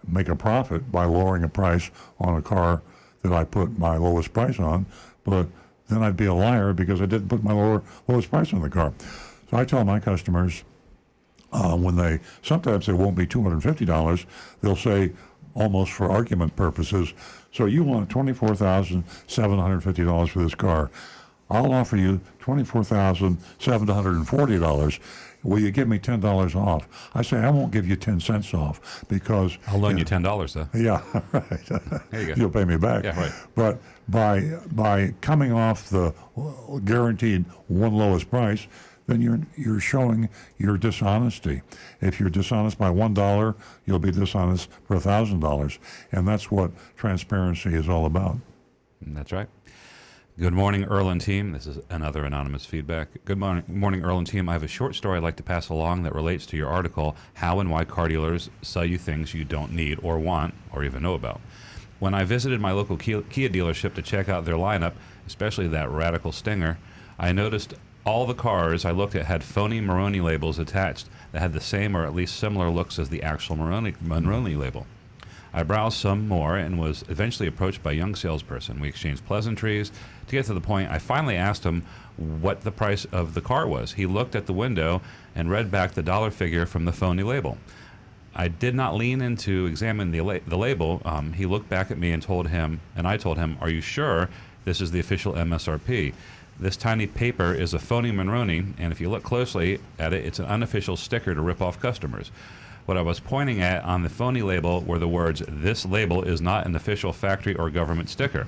make a profit by lowering a price on a car that I put my lowest price on, but then I'd be a liar because I didn't put my lowest price on the car. So I tell my customers sometimes it won't be $250, they'll say, almost for argument purposes, so you want $24,750 for this car. I'll offer you $24,740. Will you give me $10 off? I say, I won't give you 10 cents off because... I'll loan you $10, though. Yeah, right. There you go. You'll pay me back. Yeah, right. But by coming off the guaranteed one lowest price, then you're showing your dishonesty. If you're dishonest by $1, you'll be dishonest for $1,000. And that's what transparency is all about. That's right. Good morning, Earl and team. This is another anonymous feedback. Good morning, Earl and team. I have a short story I'd like to pass along that relates to your article, How and Why Car Dealers Sell You Things You Don't Need or Want or Even Know About. When I visited my local Kia dealership to check out their lineup, especially that radical Stinger, I noticed all the cars I looked at had phony Moroni labels attached that had the same or at least similar looks as the actual Moroni label. I browsed some more and was eventually approached by a young salesperson. We exchanged pleasantries. To get to the point, I finally asked him what the price of the car was. He looked at the window and read back the dollar figure from the phony label. I did not lean in to examine the label. He looked back at me and I told him, "Are you sure this is the official MSRP? This tiny paper is a phony Moroni, and if you look closely at it, it's an unofficial sticker to rip off customers." What I was pointing at on the phony label were the words, "This label is not an official factory or government sticker."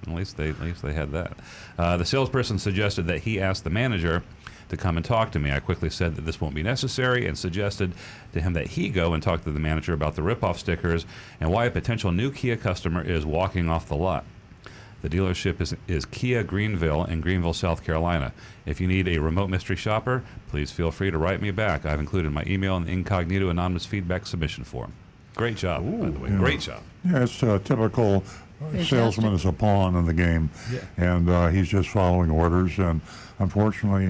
At least they had that. The salesperson suggested that he ask the manager to come and talk to me. I quickly said that this won't be necessary and suggested to him that he go and talk to the manager about the rip-off stickers and why a potential new Kia customer is walking off the lot. The dealership is Kia Greenville in Greenville, South Carolina. If you need a remote mystery shopper, please feel free to write me back. I've included my email in the incognito anonymous feedback submission form. Great job, by the way. Yeah. Great job. Yeah, it's typical salesman is a pawn in the game, and he's just following orders. And unfortunately,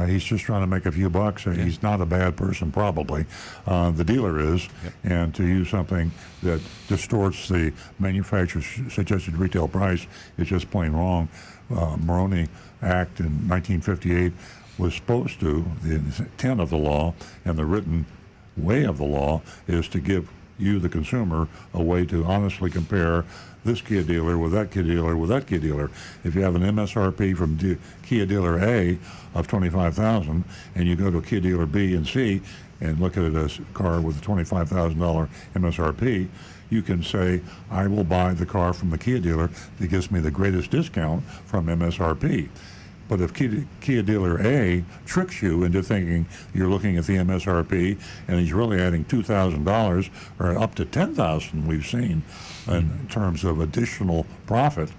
he's just trying to make a few bucks. He's not a bad person, probably. The dealer is, and to use something that distorts the manufacturer's suggested retail price is just plain wrong. Moroni Act in 1958 was supposed to, the intent of the law and the written way of the law is to give you, the consumer, a way to honestly compare this Kia dealer with that Kia dealer with that Kia dealer. If you have an MSRP from Kia dealer A of $25,000 and you go to Kia dealer B and C and look at it as a car with a $25,000 MSRP, you can say, I will buy the car from the Kia dealer that gives me the greatest discount from MSRP. But if Kia dealer A tricks you into thinking you're looking at the MSRP and he's really adding $2,000 or up to $10,000 we've seen in terms of additional profit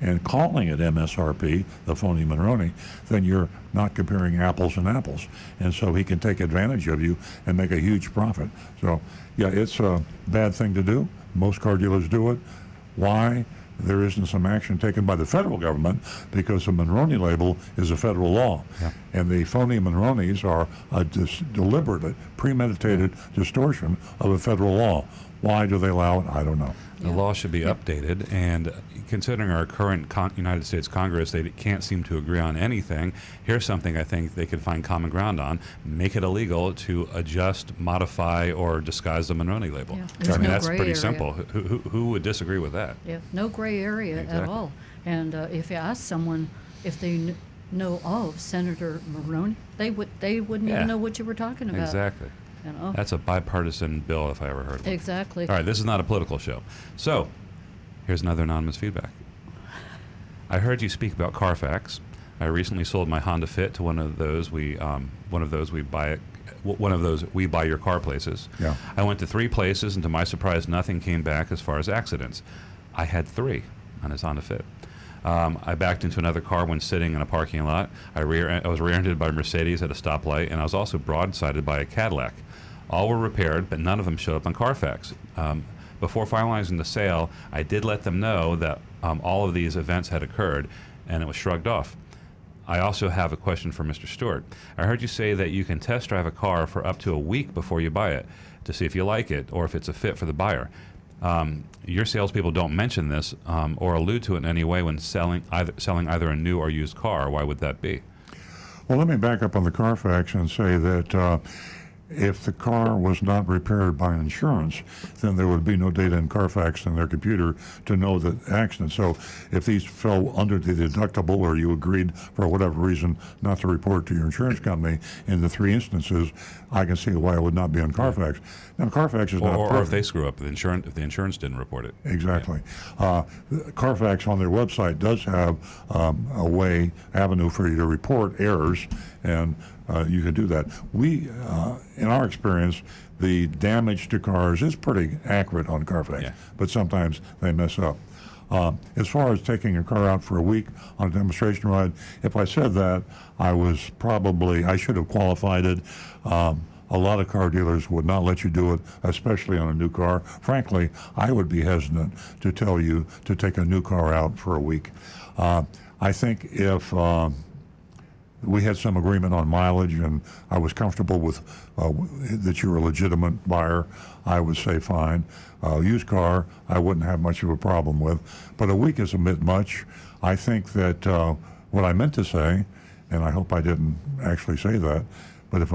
and calling it MSRP, the phony Monroney, then you're not comparing apples and apples. And so he can take advantage of you and make a huge profit. So, yeah, it's a bad thing to do. Most car dealers do it. Why? There isn't some action taken by the federal government because the Monroney label is a federal law. And the phony Monroneys are a deliberate, premeditated distortion of a federal law. Why do they allow it? I don't know. The law should be updated, and considering our current United States Congress, they can't seem to agree on anything. Here's something I think they could find common ground on: make it illegal to adjust, modify, or disguise the Monroney label. I mean, that's pretty simple. Who would disagree with that? Yeah, no gray area at all. And if you ask someone if they know of Senator Monroney, they wouldn't even know what you were talking about. Exactly. You know? That's a bipartisan bill, if I ever heard of it. Exactly. All right, this is not a political show. So, here's another anonymous feedback. I heard you speak about Carfax. I recently sold my Honda Fit to one of those we buy your car places. Yeah. I went to 3 places, and to my surprise, nothing came back as far as accidents. I had 3 on his Honda Fit. I backed into another car when sitting in a parking lot. I was rear-ended by a Mercedes at a stoplight, and I was also broadsided by a Cadillac. All were repaired, but none of them showed up on Carfax. Before finalizing the sale, I did let them know that all of these events had occurred, and it was shrugged off. I also have a question for Mr. Stewart. I heard you say that you can test drive a car for up to a week before you buy it to see if you like it or if it's a fit for the buyer. Your salespeople don't mention this or allude to it in any way when selling either a new or used car. Why would that be? Well, let me back up on the Carfax and say that if the car was not repaired by insurance, then there would be no data in Carfax in their computer to know the accident. So if these fell under the deductible or you agreed for whatever reason not to report to your insurance company in the 3 instances, I can see why it would not be on Carfax. Now, Carfax is not perfect. Or if they screw up, if the insurance didn't report it. Exactly. Carfax on their website does have a avenue for you to report errors, and you can do that. We, in our experience, the damage to cars is pretty accurate on Carfax, but sometimes they mess up. As far as taking a car out for a week on a demonstration ride, if I said that, I should have qualified it. A lot of car dealers would not let you do it, especially on a new car. Frankly, I would be hesitant to tell you to take a new car out for a week. I think if we had some agreement on mileage and I was comfortable with that you're a legitimate buyer, I would say fine. Used car, I wouldn't have much of a problem with. But a week is a bit much. I think that what I meant to say, and I hope I didn't actually say that, but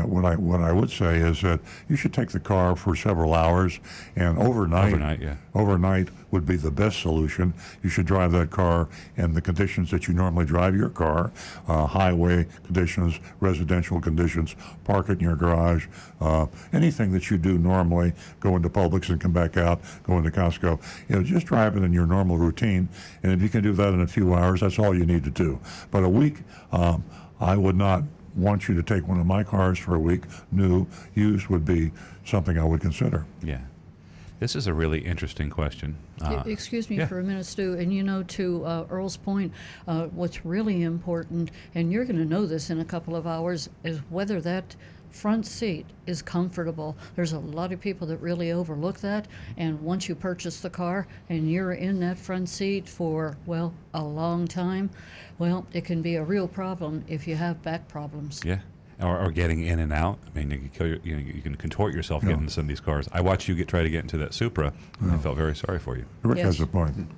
what I would say is that you should take the car for several hours, and overnight would be the best solution. You should drive that car in the conditions that you normally drive your car, highway conditions, residential conditions, park it in your garage, anything that you do normally, go into Publix and come back out, go into Costco. Just drive it in your normal routine, and if you can do that in a few hours, that's all you need to do. But a week, I would not want you to take one of my cars for a week. New, used would be something I would consider. Yeah. This is a really interesting question. Excuse me yeah. for a minute, Stu. And to Earl's point, what's really important, and you're going to know this in a couple of hours, is whether that front seat is comfortable. There's a lot of people that really overlook that. And once you purchase the car and you're in that front seat for, well, a long time, well, it can be a real problem if you have back problems. Yeah. Or getting in and out. I mean, you can, you can contort yourself getting into some of these cars. I watched you try to get into that Supra, and I felt very sorry for you. Rick Yes. has a point.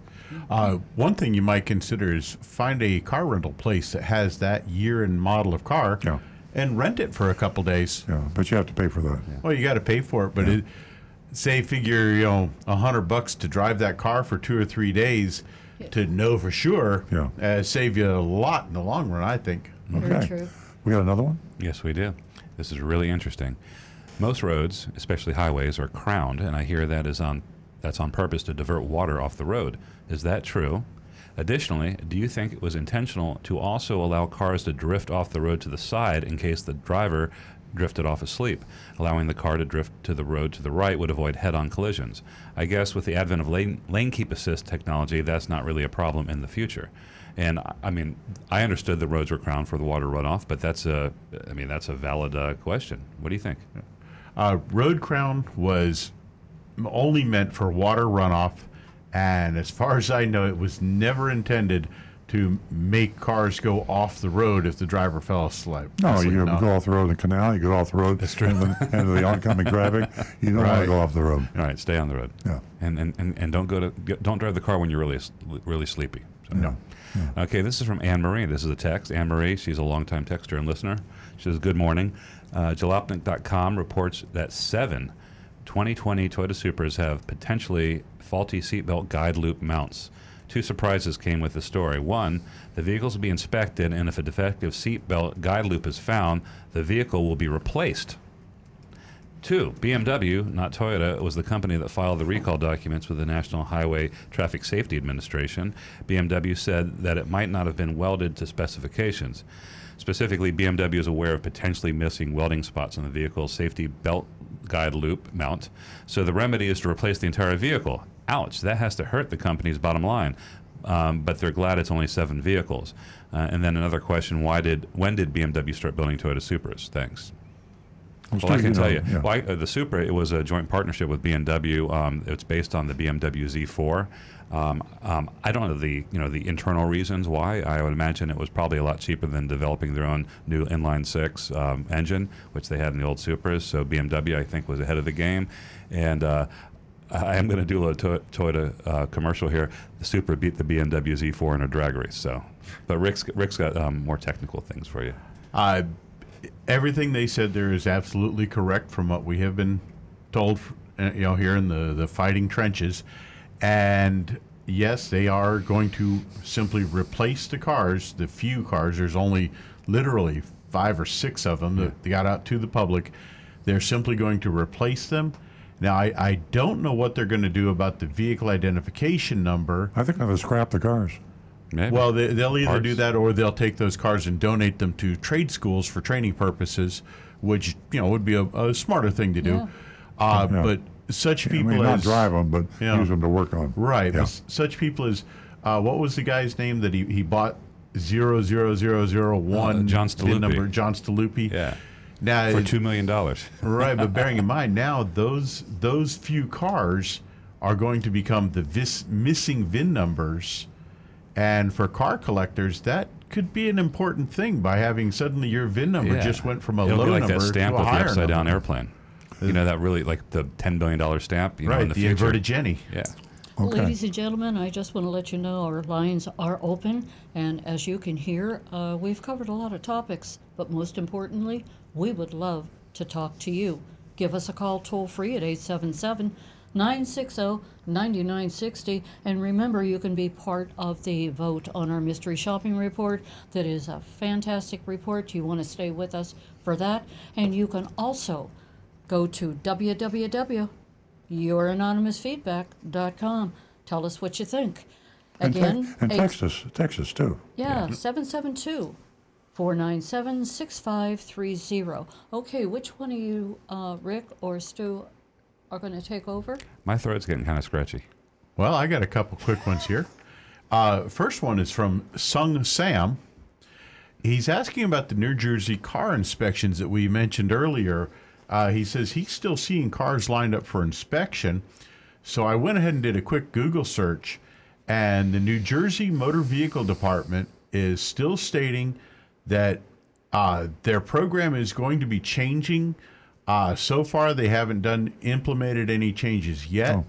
One thing you might consider is find a car rental place that has that year and model of car Yeah. and rent it for a couple days. Yeah, but you have to pay for that. Well, you got to pay for it, but say figure $100 to drive that car for 2 or 3 days to know for sure. Save you a lot in the long run, I think. Very Okay. true. We got another one? Yes, we do. This is really interesting. Most roads, especially highways, are crowned, and I hear that's on purpose to divert water off the road. Is that true? Additionally, do you think it was intentional to also allow cars to drift off the road to the side in case the driver drifted off asleep? Allowing the car to drift to the road to the right would avoid head-on collisions. I guess with the advent of lane keep assist technology, that's not really a problem in the future. And I mean, I understood the roads were crowned for the water runoff, but that's a valid question. What do you think? Road crown was only meant for water runoff, and as far as I know, it was never intended to make cars go off the road if the driver fell asleep. No, you go off the road in the canal, you go off the road into the oncoming traffic. You don't want to go off the road. All right, stay on the road. Yeah. And don't drive the car when you're really sleepy. So. No. Yeah. Okay, this is from Anne Marie. This is a text. Anne Marie, she's a longtime texter and listener. She says, good morning. Jalopnik.com reports that 7 2020 Toyota Supras have potentially faulty seatbelt guide loop mounts. 2 surprises came with the story. 1, the vehicles will be inspected, and if a defective seatbelt guide loop is found, the vehicle will be replaced. 2, BMW, not Toyota, was the company that filed the recall documents with the National Highway Traffic Safety Administration. BMW said that it might not have been welded to specifications. Specifically, BMW is aware of potentially missing welding spots on the vehicle's safety belt guide loop mount, so the remedy is to replace the entire vehicle. Ouch, that has to hurt the company's bottom line. But they're glad it's only 7 vehicles. And then another question, when did BMW start building Toyota Supras? Thanks. Well, I can tell you. Yeah. Well, the Supra, it was a joint partnership with BMW. It's based on the BMW Z4. I don't know the internal reasons why. I would imagine it was probably a lot cheaper than developing their own new inline 6 engine, which they had in the old Supras. So BMW, I think, was ahead of the game. And I am going to do a Toyota commercial here. The Supra beat the BMW Z4 in a drag race. So, but Rick's got more technical things for you. Everything they said there is absolutely correct from what we have been told, here in the fighting trenches. And yes, they are going to simply replace the cars, the few cars. There's only literally 5 or 6 of them that they got out to the public. They're simply going to replace them. Now, I don't know what they're going to do about the vehicle identification number. I think they'll scrap the cars. Maybe. Well, they'll either Parts. do that or they'll take those cars and donate them to trade schools for training purposes, which would be a smarter thing to do. Yeah. But such people not as drive them, but use them to work on. right, Yeah. but such people as what was the guy's name that he bought 00001 John VIN number? Staluppi. John Staluppi. Yeah. Now For $2 million. right, but bearing in mind now those few cars are going to become the missing VIN numbers. And for car collectors, that could be an important thing by having suddenly your VIN number just went from a It'll low be like number that stamp to a with the higher upside down number. airplane. That really, like the $10 billion stamp, Right, in the the future. inverted Jenny. Yeah. Okay. Ladies and gentlemen, I just want to let you know our lines are open, and as you can hear, we've covered a lot of topics, but most importantly, we would love to talk to you. Give us a call toll-free at 877-960-9960, and remember, you can be part of the vote on our mystery shopping report. That is a fantastic report. You want to stay with us for that, and you can also go to www.youranonymousfeedback.com. Tell us what you think. Again, And text us too. yeah, 772-497-6530. Okay, which one of you, Rick or Stu, are going to take over. My throat's getting kind of scratchy. Well, I got a couple quick ones here. First one is from Sung Sam. He's asking about the New Jersey car inspections that we mentioned earlier. He says he's still seeing cars lined up for inspection. So I went ahead and did a quick Google search, and the New Jersey Motor Vehicle Department is still stating that their program is going to be changing. So far, they haven't implemented any changes yet. Oh.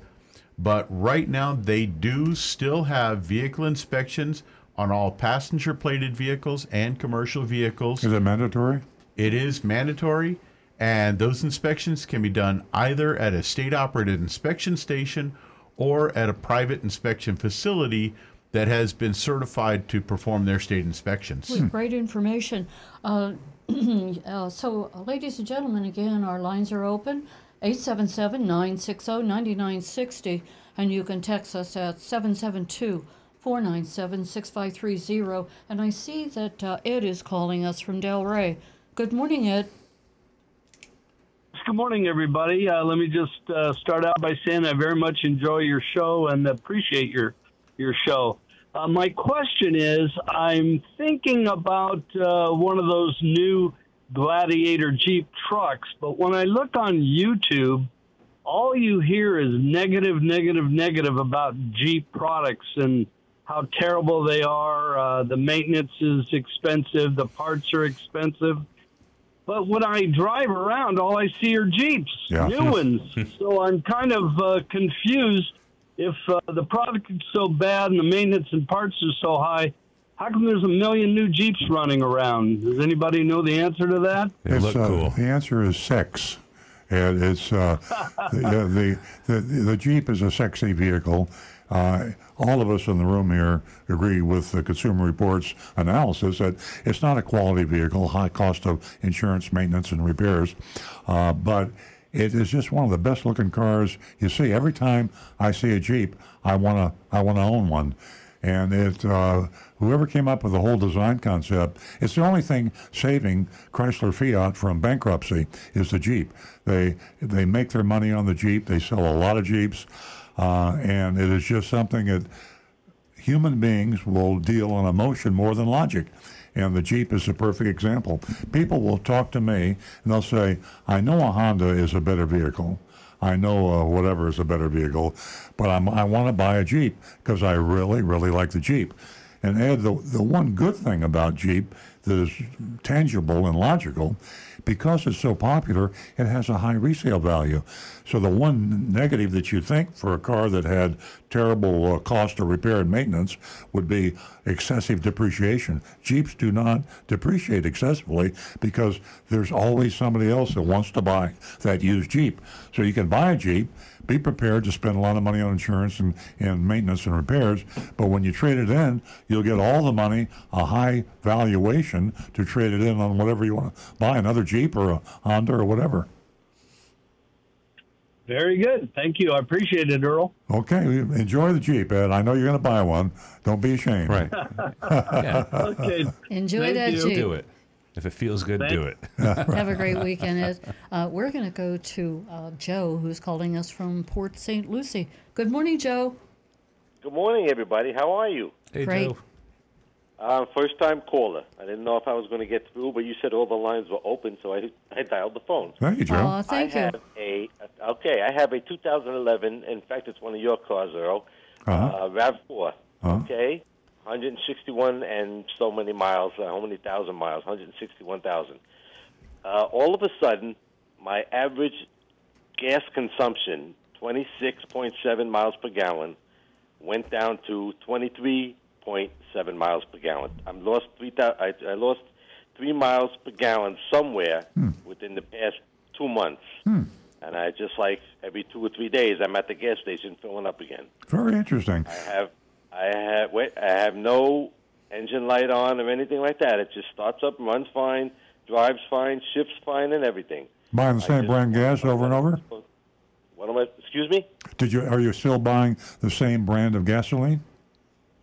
But right now, they do still have vehicle inspections on all passenger-plated vehicles and commercial vehicles. Is it mandatory? It is mandatory, and those inspections can be done either at a state-operated inspection station or at a private inspection facility that has been certified to perform their state inspections. Great information. So, ladies and gentlemen, again, our lines are open. 877-960-9960, and you can text us at 772-497-6530. And I see that Ed is calling us from Delray. Good morning, Ed. Good morning, everybody. Let me just start out by saying I very much enjoy your show and appreciate your show. My question is, I'm thinking about one of those new Gladiator Jeep trucks, but when I look on YouTube, all you hear is negative about Jeep products and how terrible they are. The maintenance is expensive. The parts are expensive. But when I drive around, all I see are Jeeps, new ones. So I'm kind of confused. If the product is so bad and the maintenance and parts are so high, how come there's a million new Jeeps running around? Does anybody know the answer to that? They look cool. The answer is sex. And it's the Jeep is a sexy vehicle. All of us in the room here agree with the Consumer Reports analysis that it's not a quality vehicle, high cost of insurance, maintenance, and repairs, but it is just one of the best-looking cars you see. Every time I see a Jeep, I wanna own one. And whoever came up with the whole design concept, it's the only thing saving Chrysler Fiat from bankruptcy is the Jeep. They make their money on the Jeep. They sell a lot of Jeeps, and it is just something that human beings will deal on emotion more than logic. And the Jeep is a perfect example. People will talk to me, and they'll say, I know a Honda is a better vehicle. I know whatever is a better vehicle, but I want to buy a Jeep because I really, really like the Jeep. And Ed, the one good thing about Jeep that is tangible and logical, because it's so popular, it has a high resale value. So the one negative that you think for a car that had terrible cost of repair and maintenance would be excessive depreciation. Jeeps do not depreciate excessively because there's always somebody else that wants to buy that used Jeep. So you can buy a Jeep, be prepared to spend a lot of money on insurance and maintenance and repairs, but when you trade it in, you'll get all the money, a high valuation to trade it in on whatever you want to buy, another Jeep or a Honda or whatever. Very good. Thank you. I appreciate it, Earl. Okay. Enjoy the Jeep, Ed. I know you're going to buy one. Don't be ashamed. Right. Yeah. Okay. Enjoy that Jeep. Do it. If it feels good, do it. Have a great weekend, Ed. We're going to go to Joe, who's calling us from Port St. Lucie. Good morning, Joe. Good morning, everybody. How are you? Hey, Great. Joe. First-time caller. I didn't know if I was going to get through, but you said all the lines were open, so I dialed the phone. Thank you, Joe. Thank you. I have a 2011. In fact, it's one of your cars, Earl. RAV4. Okay, 161 and so many miles. How many thousand miles? 161,000. All of a sudden, my average gas consumption, 26.7 miles per gallon, went down to 23.7 miles per gallon. I lost 3 miles per gallon somewhere within the past 2 months. And I just every 2 or 3 days, I'm at the gas station filling up again. Very interesting. I have no engine light on or anything like that. It just starts up, runs fine, drives fine, shifts fine, and everything. Buying the same brand gas over and over? What am I? Excuse me? Are you still buying the same brand of gasoline?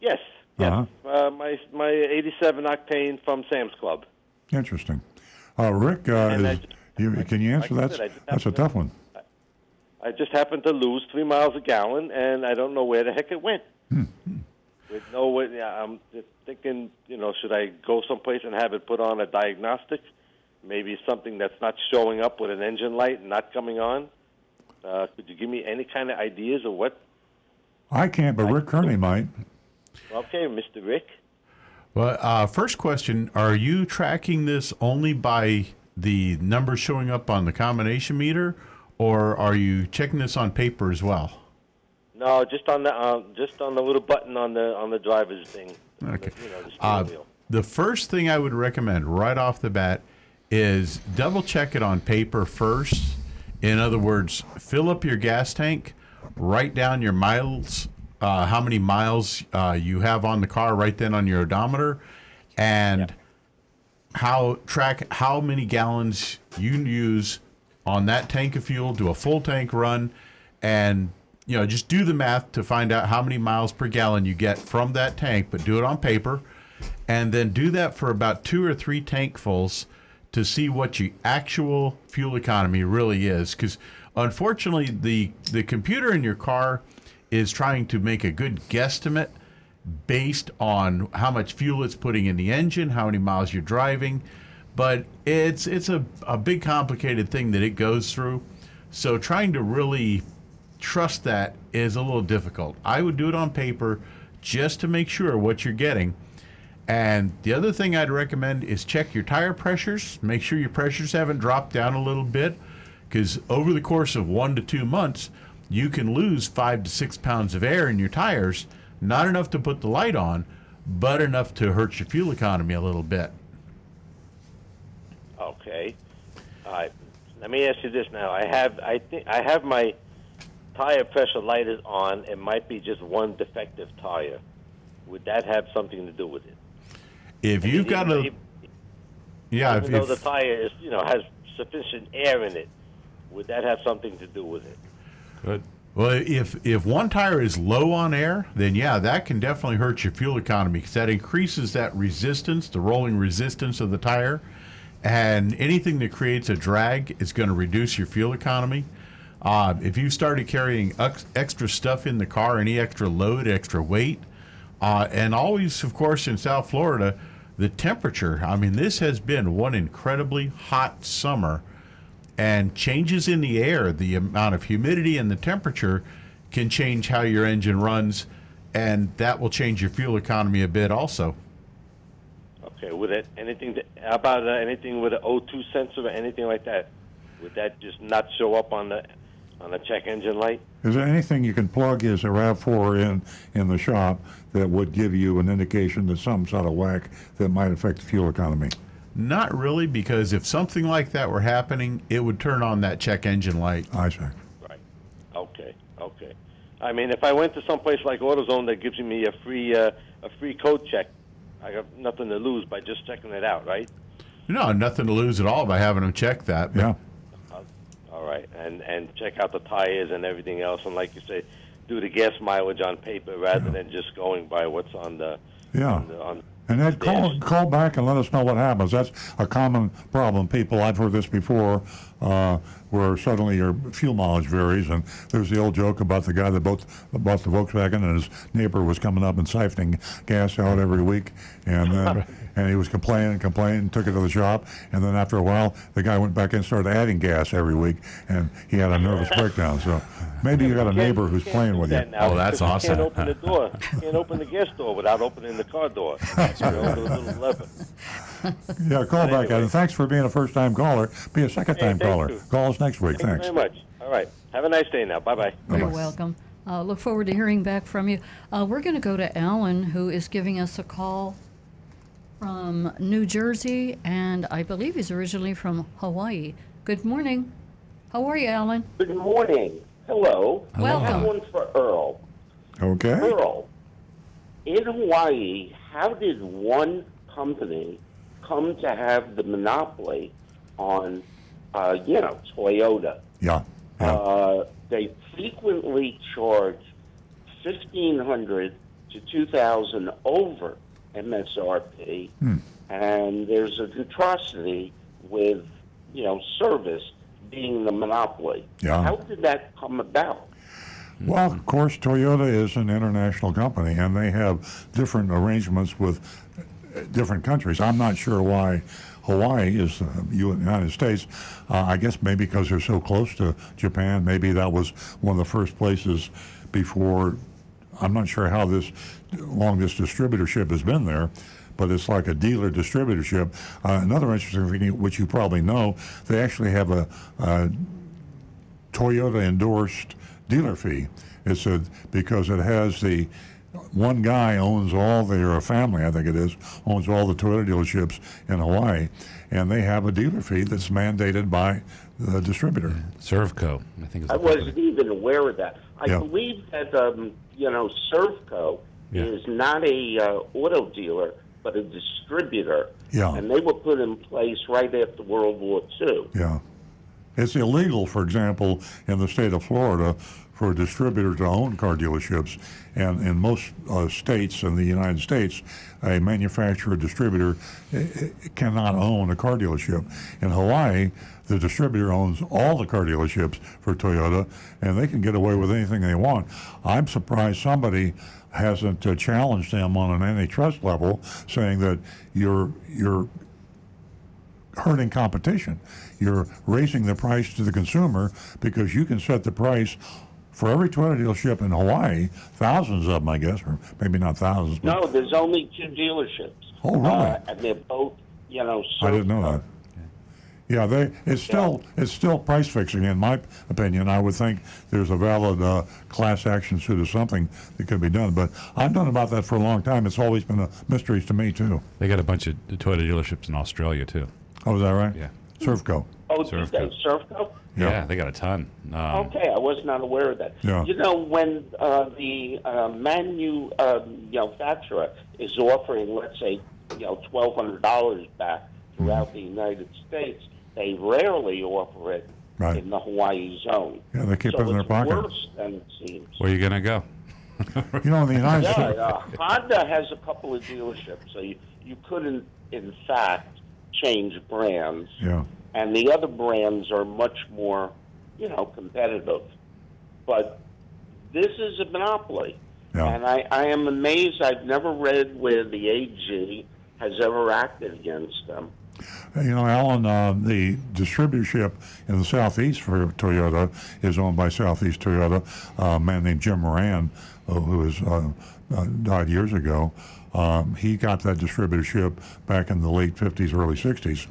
Yes. Yes. My 87 octane from Sam's Club. Interesting. Rick, can you answer that? That's a tough one. I just happened to lose 3 miles a gallon, and I don't know where the heck it went. With no way, I'm thinking, should I go someplace and have it put on a diagnostic? Maybe something that's not showing up with an engine light and not coming on. Could you give me any kind of ideas of what? I can't, but Rick Kearney might. Okay, Mr. Rick. Well, first question, are you tracking this only by the numbers showing up on the combination meter, or are you checking this on paper as well? No, just on the little button on the driver's thing. Okay. The steering wheel. The first thing I would recommend right off the bat is double check it on paper first. In other words, fill up your gas tank, write down your miles, how many miles you have on the car right then on your odometer, and track how many gallons you use on that tank of fuel, do a full tank run, and just do the math to find out how many miles per gallon you get from that tank, but do it on paper, and then do that for about 2 or 3 tankfuls to see what your actual fuel economy really is. Because unfortunately, the computer in your car is trying to make a good guesstimate based on how much fuel it's putting in the engine, how many miles you're driving, but it's a big complicated thing that it goes through. So trying to really trust that is a little difficult. I would do it on paper just to make sure what you're getting. And the other thing I'd recommend is check your tire pressures. Make sure your pressures haven't dropped down a little bit, because over the course of 1 to 2 months, you can lose 5 to 6 pounds of air in your tires. Not enough to put the light on, but enough to hurt your fuel economy a little bit. Okay. All right. Let me ask you this now. I have my tire pressure light is on. It might be just one defective tire. Would that have something to do with it? If you've got a, even though the tire is, has sufficient air in it, would that have something to do with it? Good. Well, if one tire is low on air, then that can definitely hurt your fuel economy, because that increases that resistance, the rolling resistance of the tire, and anything that creates a drag is going to reduce your fuel economy. If you started carrying extra stuff in the car, any extra load, extra weight, and always, of course, in South Florida, the temperature. I mean, this has been one incredibly hot summer, and changes in the air, the amount of humidity and the temperature can change how your engine runs, and that will change your fuel economy a bit also. Okay, would it anything with an O2 sensor or anything like that? Would that just not show up on the check engine light? Is there anything you can plug as a RAV4 in the shop that would give you an indication that something's out of whack that might affect the fuel economy? Not really, because if something like that were happening, it would turn on that check engine light. I see. Right. Okay. I mean, if I went to someplace like AutoZone that gives me a free code check, I got nothing to lose by just checking it out, right? No, nothing to lose at all by having them check that. Yeah. All right, and check out the tires and everything else, and like you say, do the gas mileage on paper rather than just going by what's on the And then call back and let us know what happens. That's a common problem. People, I've heard this before, where suddenly your fuel mileage varies. And there's the old joke about the guy that bought the Volkswagen, and his neighbor was coming up and siphoning gas out every week. And then and he was complaining, took it to the shop. And then after a while, the guy went back in and started adding gas every week. And he had a nervous breakdown. So maybe you got a neighbor who's playing with you. Now, that's awesome. You can't open the door. You can't open the gas door without opening the car door. Yeah, call back, anyway. and thanks for being a first-time caller. Be a second-time caller. You. Call us next week. Thanks very much. All right. Have a nice day now. Bye-bye. You're welcome. Look forward to hearing back from you. We're going to go to Alan, who is giving us a call from New Jersey, and I believe he's originally from Hawaii. Good morning. How are you, Alan? Good morning. Hello. Welcome. I have one for Earl. Okay. Earl, in Hawaii, how did one company come to have the monopoly on, Toyota? Yeah. They frequently charge $1,500 to $2,000 over MSRP, and there's an atrocity with, service being the monopoly. Yeah. How did that come about? Well, of course, Toyota is an international company, and they have different arrangements with different countries. I'm not sure why Hawaii is United States. I guess maybe because they're so close to Japan. Maybe that was one of the first places before. I'm not sure how long this distributorship has been there, but it's like a dealer distributorship. Another interesting thing, which you probably know, they actually have a Toyota endorsed dealer fee. It's because it has one guy owns all their family, I think it is, owns all the Toyota dealerships in Hawaii, and they have a dealer fee that's mandated by the distributor. Servco, I think. I wasn't even aware of that. I believe that Servco is not a auto dealer, but a distributor. Yeah. And they were put in place right after World War II. Yeah. It's illegal, for example, in the state of Florida for a distributor to own car dealerships. And in most states in the United States, a manufacturer distributor cannot own a car dealership. In Hawaii, the distributor owns all the car dealerships for Toyota, and they can get away with anything they want. I'm surprised somebody hasn't challenged them on an antitrust level, saying that you're hurting competition. You're raising the price to the consumer because you can set the price for every Toyota dealership in Hawaii, thousands of them, I guess, or maybe not thousands. No, there's only 2 dealerships. Oh, really? And they're both, I didn't know that. Yeah, it's still price fixing, in my opinion. I would think there's a valid class action suit or something that could be done. But I've known about that for a long time. It's always been a mystery to me, too. They got a bunch of Toyota dealerships in Australia, too. Oh, is that right? Yeah. Servco. Oh, Servco? Yeah, they got a ton. Okay, I was not aware of that. Yeah. When the manufacturer is offering, let's say, $1,200 back throughout the United States, they rarely offer it in the Hawaii zone. Yeah, they keep it in their pocket. So it's worse than it seems. Where are you going to go? In the United States. Honda has a couple of dealerships, so you couldn't, in fact, change brands. Yeah. And the other brands are much more, competitive. But this is a monopoly. Yeah. And I am amazed. I've never read where the AG has ever acted against them. Alan, the distributorship in the Southeast for Toyota is owned by Southeast Toyota, a man named Jim Moran, who died years ago. He got that distributorship back in the late 50s, early 60s.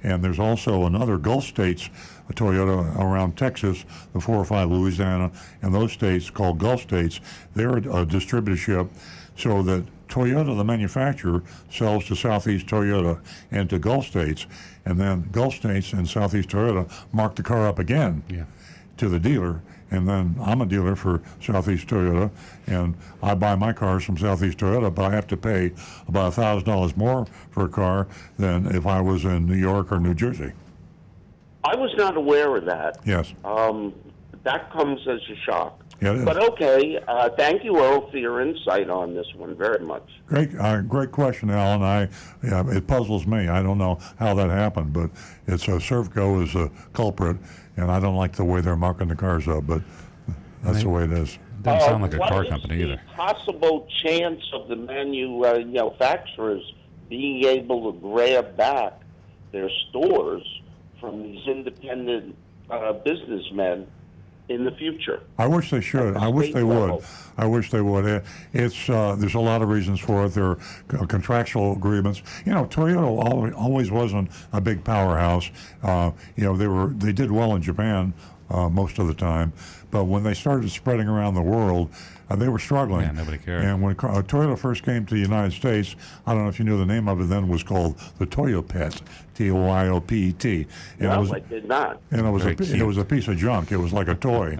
And there's also another Gulf states, Toyota around Texas, the 4 or 5 Louisiana, and those states called Gulf states. They're a distributorship so that Toyota, the manufacturer, sells to Southeast Toyota and to Gulf states. And then Gulf states and Southeast Toyota mark the car up again to the dealer. And then I'm a dealer for Southeast Toyota, and I buy my cars from Southeast Toyota, but I have to pay about $1,000 more for a car than if I was in New York or New Jersey. I was not aware of that. Yes. That comes as a shock. Yeah, it is. But okay, thank you, Earl, for your insight on this one very much. Great question, Alan. It puzzles me. I don't know how that happened, but Servco is a culprit, and I don't like the way they're marking the cars up, but that's the way it is. Doesn't sound like a car company either. Possible chance of the manufacturers being able to grab back their stores from these independent businessmen in the future? I wish they should. I wish they would. I wish they would. There's a lot of reasons for it. There are contractual agreements. Toyota always wasn't a big powerhouse. They did well in Japan most of the time, but when they started spreading around the world, they were struggling. Yeah, nobody cared. And when Toyota first came to the United States, I don't know if you knew the name of it then, was called the Toyopet, Toyopet. No, I did not. And it was a piece of junk. It was like a toy.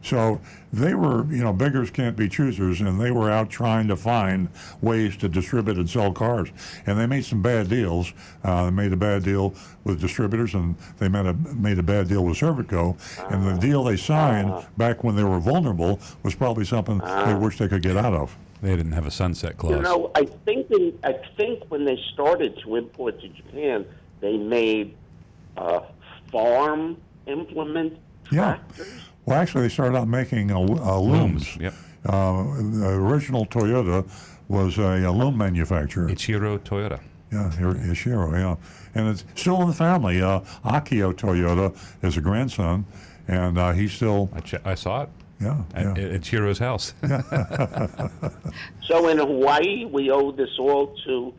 So they were, beggars can't be choosers, and they were out trying to find ways to distribute and sell cars. And they made some bad deals. They made a bad deal with distributors, and they made a bad deal with Servco. And the deal they signed back when they were vulnerable was probably something they wish they could get out of. They didn't have a sunset clause. I think when they started to import to Japan, they made farm implement tractors? Well, actually, they started out making looms. Yep. The original Toyota was a loom manufacturer. Ichiro Toyota. Yeah, Ishiro, yeah. And it's still in the family. Akio Toyota is a grandson, and he's still... I saw it. Yeah, at Ichiro's house. So in Hawaii, we owe this all to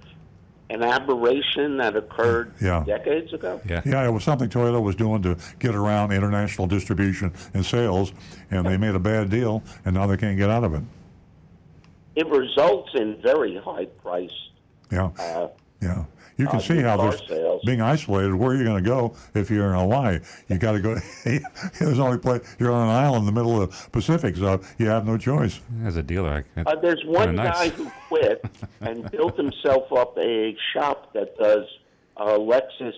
an aberration that occurred decades ago? Yeah, it was something Toyota was doing to get around international distribution and sales, and they made a bad deal, and now they can't get out of it. It results in very high price. You can see how there's being isolated. Where are you going to go if you're in Hawaii? You got to go. There's only place. You're on an island in the middle of the Pacific, so you have no choice. As a dealer, there's one guy who quit and built himself up a shop that does Lexus,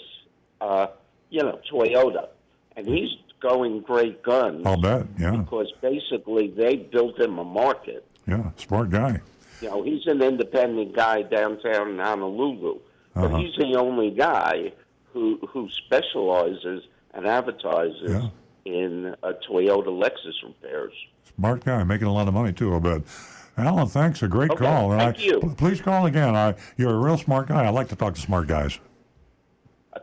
Toyota, and he's going great guns. I'll bet. Yeah. Because basically they built him a market. Yeah, smart guy. He's an independent guy downtown in Honolulu. But he's the only guy who specializes and advertises in Toyota Lexus repairs. Smart guy, making a lot of money too, I bet. Alan, thanks. A great call. Thank you. Please call again. You're a real smart guy. I like to talk to smart guys.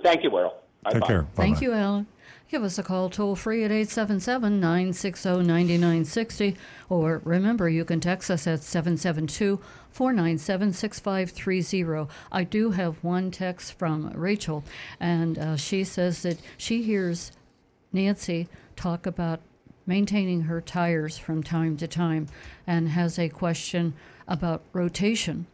Thank you, Earl. Take care. Bye-bye. Thank you, Alan. Give us a call toll free at 877-960-9960. Or remember, you can text us at 772-497-6530. I do have one text from Rachel, and she says that she hears Nancy talk about maintaining her tires from time to time and has a question about rotation.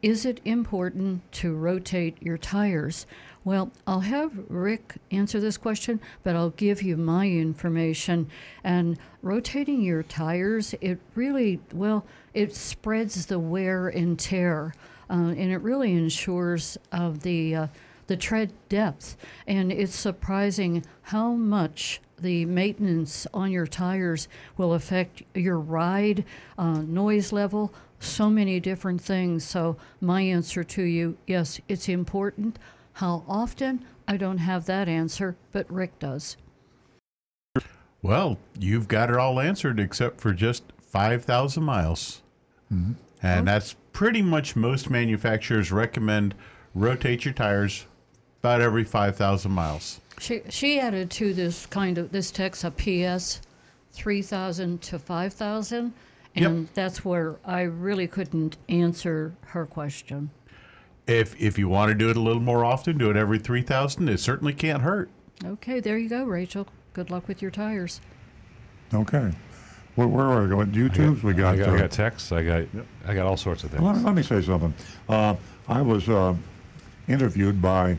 Is it important to rotate your tires? Well, I'll have Rick answer this question, but I'll give you my information. And rotating your tires, it really, it spreads the wear and tear, and it really ensures the tread depth. And it's surprising how much the maintenance on your tires will affect your ride, noise level, so many different things. So my answer to you, yes, it's important. How often? I don't have that answer, but Rick does. Well, you've got it all answered except for just 5,000 miles. Mm-hmm. And that's pretty much most manufacturers recommend rotate your tires about every 5,000 miles. She added to this text a PS, 3,000 to 5,000, and that's where I really couldn't answer her question. If you want to do it a little more often, do it every 3,000. It certainly can't hurt. Okay, there you go, Rachel. Good luck with your tires. Okay. Where are we going? YouTube's? I got texts. I got all sorts of things. Let me say something. I was interviewed by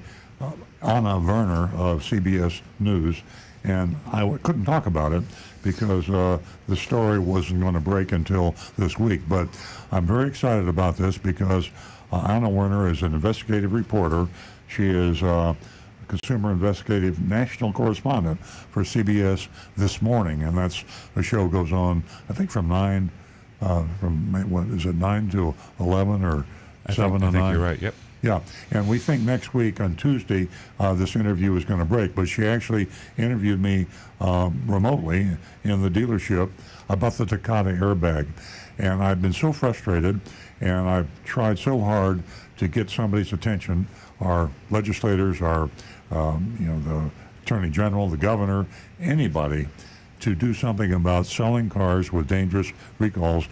Anna Werner of CBS News, and I couldn't talk about it because the story wasn't going to break until this week. But I'm very excited about this because Anna Werner is an investigative reporter. She is consumer investigative national correspondent for CBS This Morning, and the show goes on, I think, from 9 to 11 or 7 to 9? I think you're right, yep. Yeah, and we think next week on Tuesday this interview is going to break, but she actually interviewed me remotely in the dealership about the Takata airbag, and I've been so frustrated, and I've tried so hard to get somebody's attention, our legislators, our the Attorney General, the Governor, anybody, to do something about selling cars with dangerous recalls,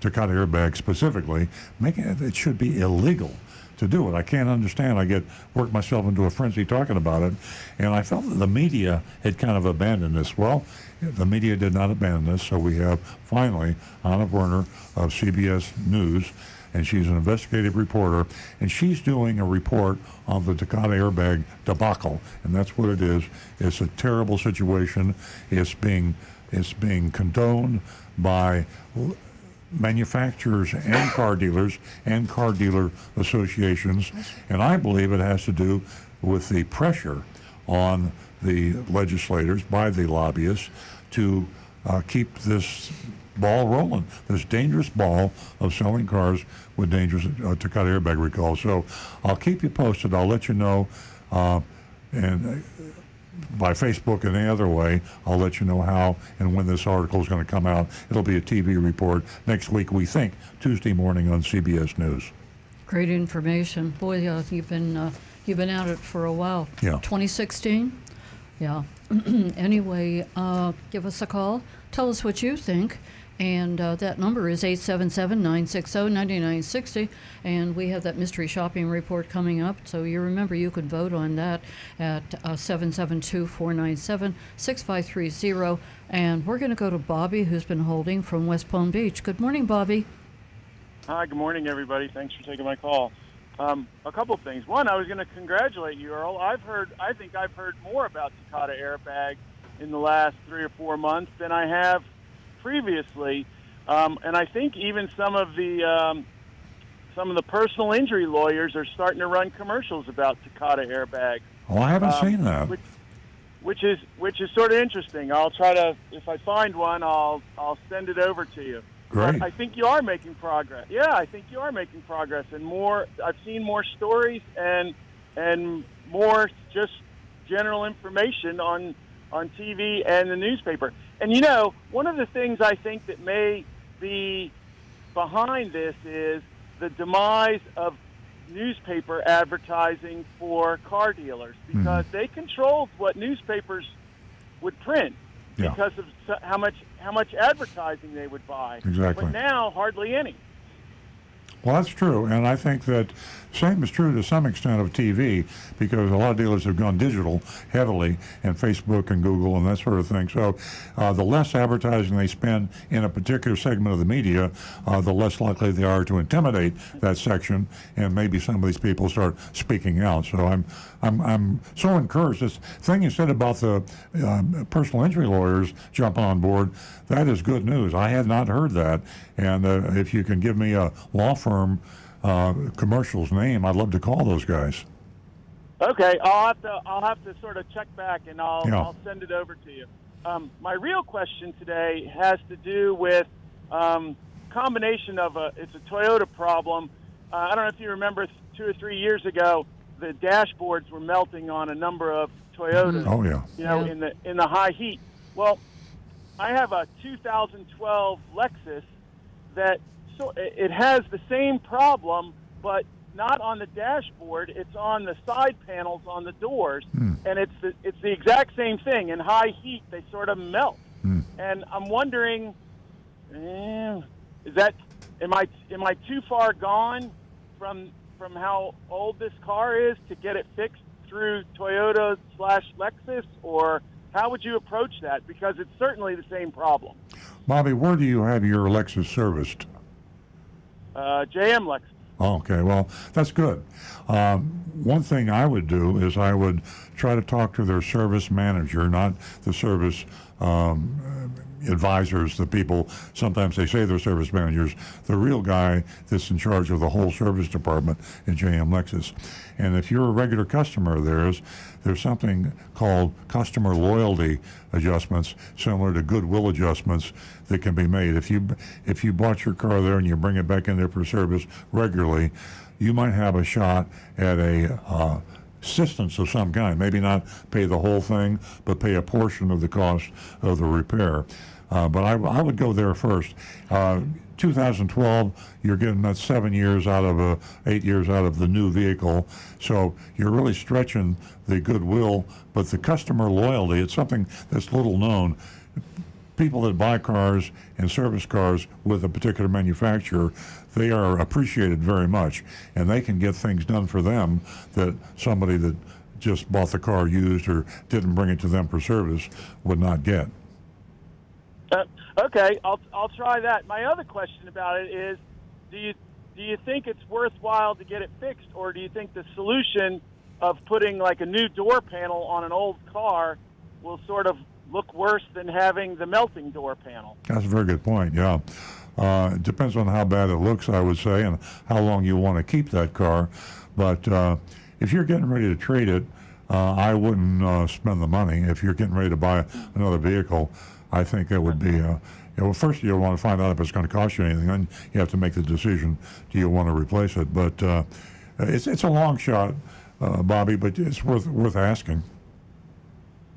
Takata airbags specifically, making it should be illegal to do it. I can't understand. I worked myself into a frenzy talking about it, and I felt that the media had kind of abandoned this. Well, the media did not abandon this, so we have finally Anna Werner of CBS News, and she's an investigative reporter, and she's doing a report on the Takata airbag debacle, and that's what it is. It's a terrible situation. It's being condoned by manufacturers and car dealers and car dealer associations, and I believe it has to do with the pressure on the legislators by the lobbyists to keep this ball rolling, this dangerous ball of selling cars with dangerous Takata airbag recalls. So I'll keep you posted. I'll let you know. And by Facebook and any other way. I'll let you know how and when this article is going to come out. It'll be a TV report next week, we think, Tuesday morning on CBS News. Great information. Boy, you've been at it for a while. Yeah. 2016? Yeah. Anyway, give us a call. Tell us what you think. And that number is 877-960-9960. And we have that mystery shopping report coming up. So you remember you could vote on that at 772-497-6530. And we're going to go to Bobby, who's been holding from West Palm Beach. Good morning, Bobby. Hi, good morning, everybody. Thanks for taking my call. A couple of things. One, I was going to congratulate you, Earl. I think I've heard more about Takata airbag in the last 3 or 4 months than I have previously, and I think even some of the personal injury lawyers are starting to run commercials about Takata airbags. Oh, I haven't seen that. Which is sort of interesting. I'll try to, if I find one, I'll send it over to you. Great. I think you are making progress. Yeah, I think you are making progress, and more. I've seen more stories and more just general information on TV and the newspaper. And you know, one of the things I think that may be behind this is the demise of newspaper advertising for car dealers, because they controlled what newspapers would print because of how much advertising they would buy. Exactly. But now, hardly any. Well, that's true, and I think that same is true to some extent of TV, because a lot of dealers have gone digital heavily, and Facebook and Google and that sort of thing. So the less advertising they spend in a particular segment of the media, the less likely they are to intimidate that section, and maybe some of these people start speaking out. So I'm so encouraged. This thing you said about the personal injury lawyers jumping on board, that is good news. I had not heard that, and if you can give me a law firm commercial's name, I'd love to call those guys. Okay, I'll have to sort of check back, and I'll send it over to you. My real question today has to do with combination of it's a Toyota problem. I don't know if you remember 2 or 3 years ago, the dashboards were melting on a number of Toyotas. Oh yeah. You know, in the high heat. Well, I have a 2012 Lexus that it has the same problem, but not on the dashboard. It's on the side panels on the doors, and it's the exact same thing. In high heat, they sort of melt. And I'm wondering, am I too far gone from how old this car is to get it fixed through Toyota/Lexus, or how would you approach that? Because it's certainly the same problem. Bobby, where do you have your Lexus serviced? JM Lexus. Oh, okay, well, that's good. One thing I would do is I would try to talk to their service manager, not the service advisors, the people, sometimes they say they're service managers, the real guy that's in charge of the whole service department in JM Lexus. And if you're a regular customer of theirs, there's something called customer loyalty adjustments, similar to goodwill adjustments that can be made. If you bought your car there and you bring it back in there for service regularly, you might have a shot at a assistance of some kind. Maybe not pay the whole thing, but pay a portion of the cost of the repair. But I would go there first. 2012, you're getting that 7 years out of 8 years out of the new vehicle, so you're really stretching the goodwill. But the customer loyalty, it's something that's little known. People that buy cars and service cars with a particular manufacturer, they are appreciated very much, and they can get things done for them that somebody that just bought the car used or didn't bring it to them for service would not get. Okay, I'll try that. My other question about it is, do you think it's worthwhile to get it fixed, or do you think the solution of putting like a new door panel on an old car will sort of look worse than having the melting door panel? That's a very good point, yeah. It depends on how bad it looks, I would say, and how long you want to keep that car. But if you're getting ready to trade it, I wouldn't spend the money. If you're getting ready to buy another vehicle, I think it would be, well, first you want to find out if it's going to cost you anything, then you have to make the decision, do you want to replace it? But it's a long shot, Bobby, but it's worth asking.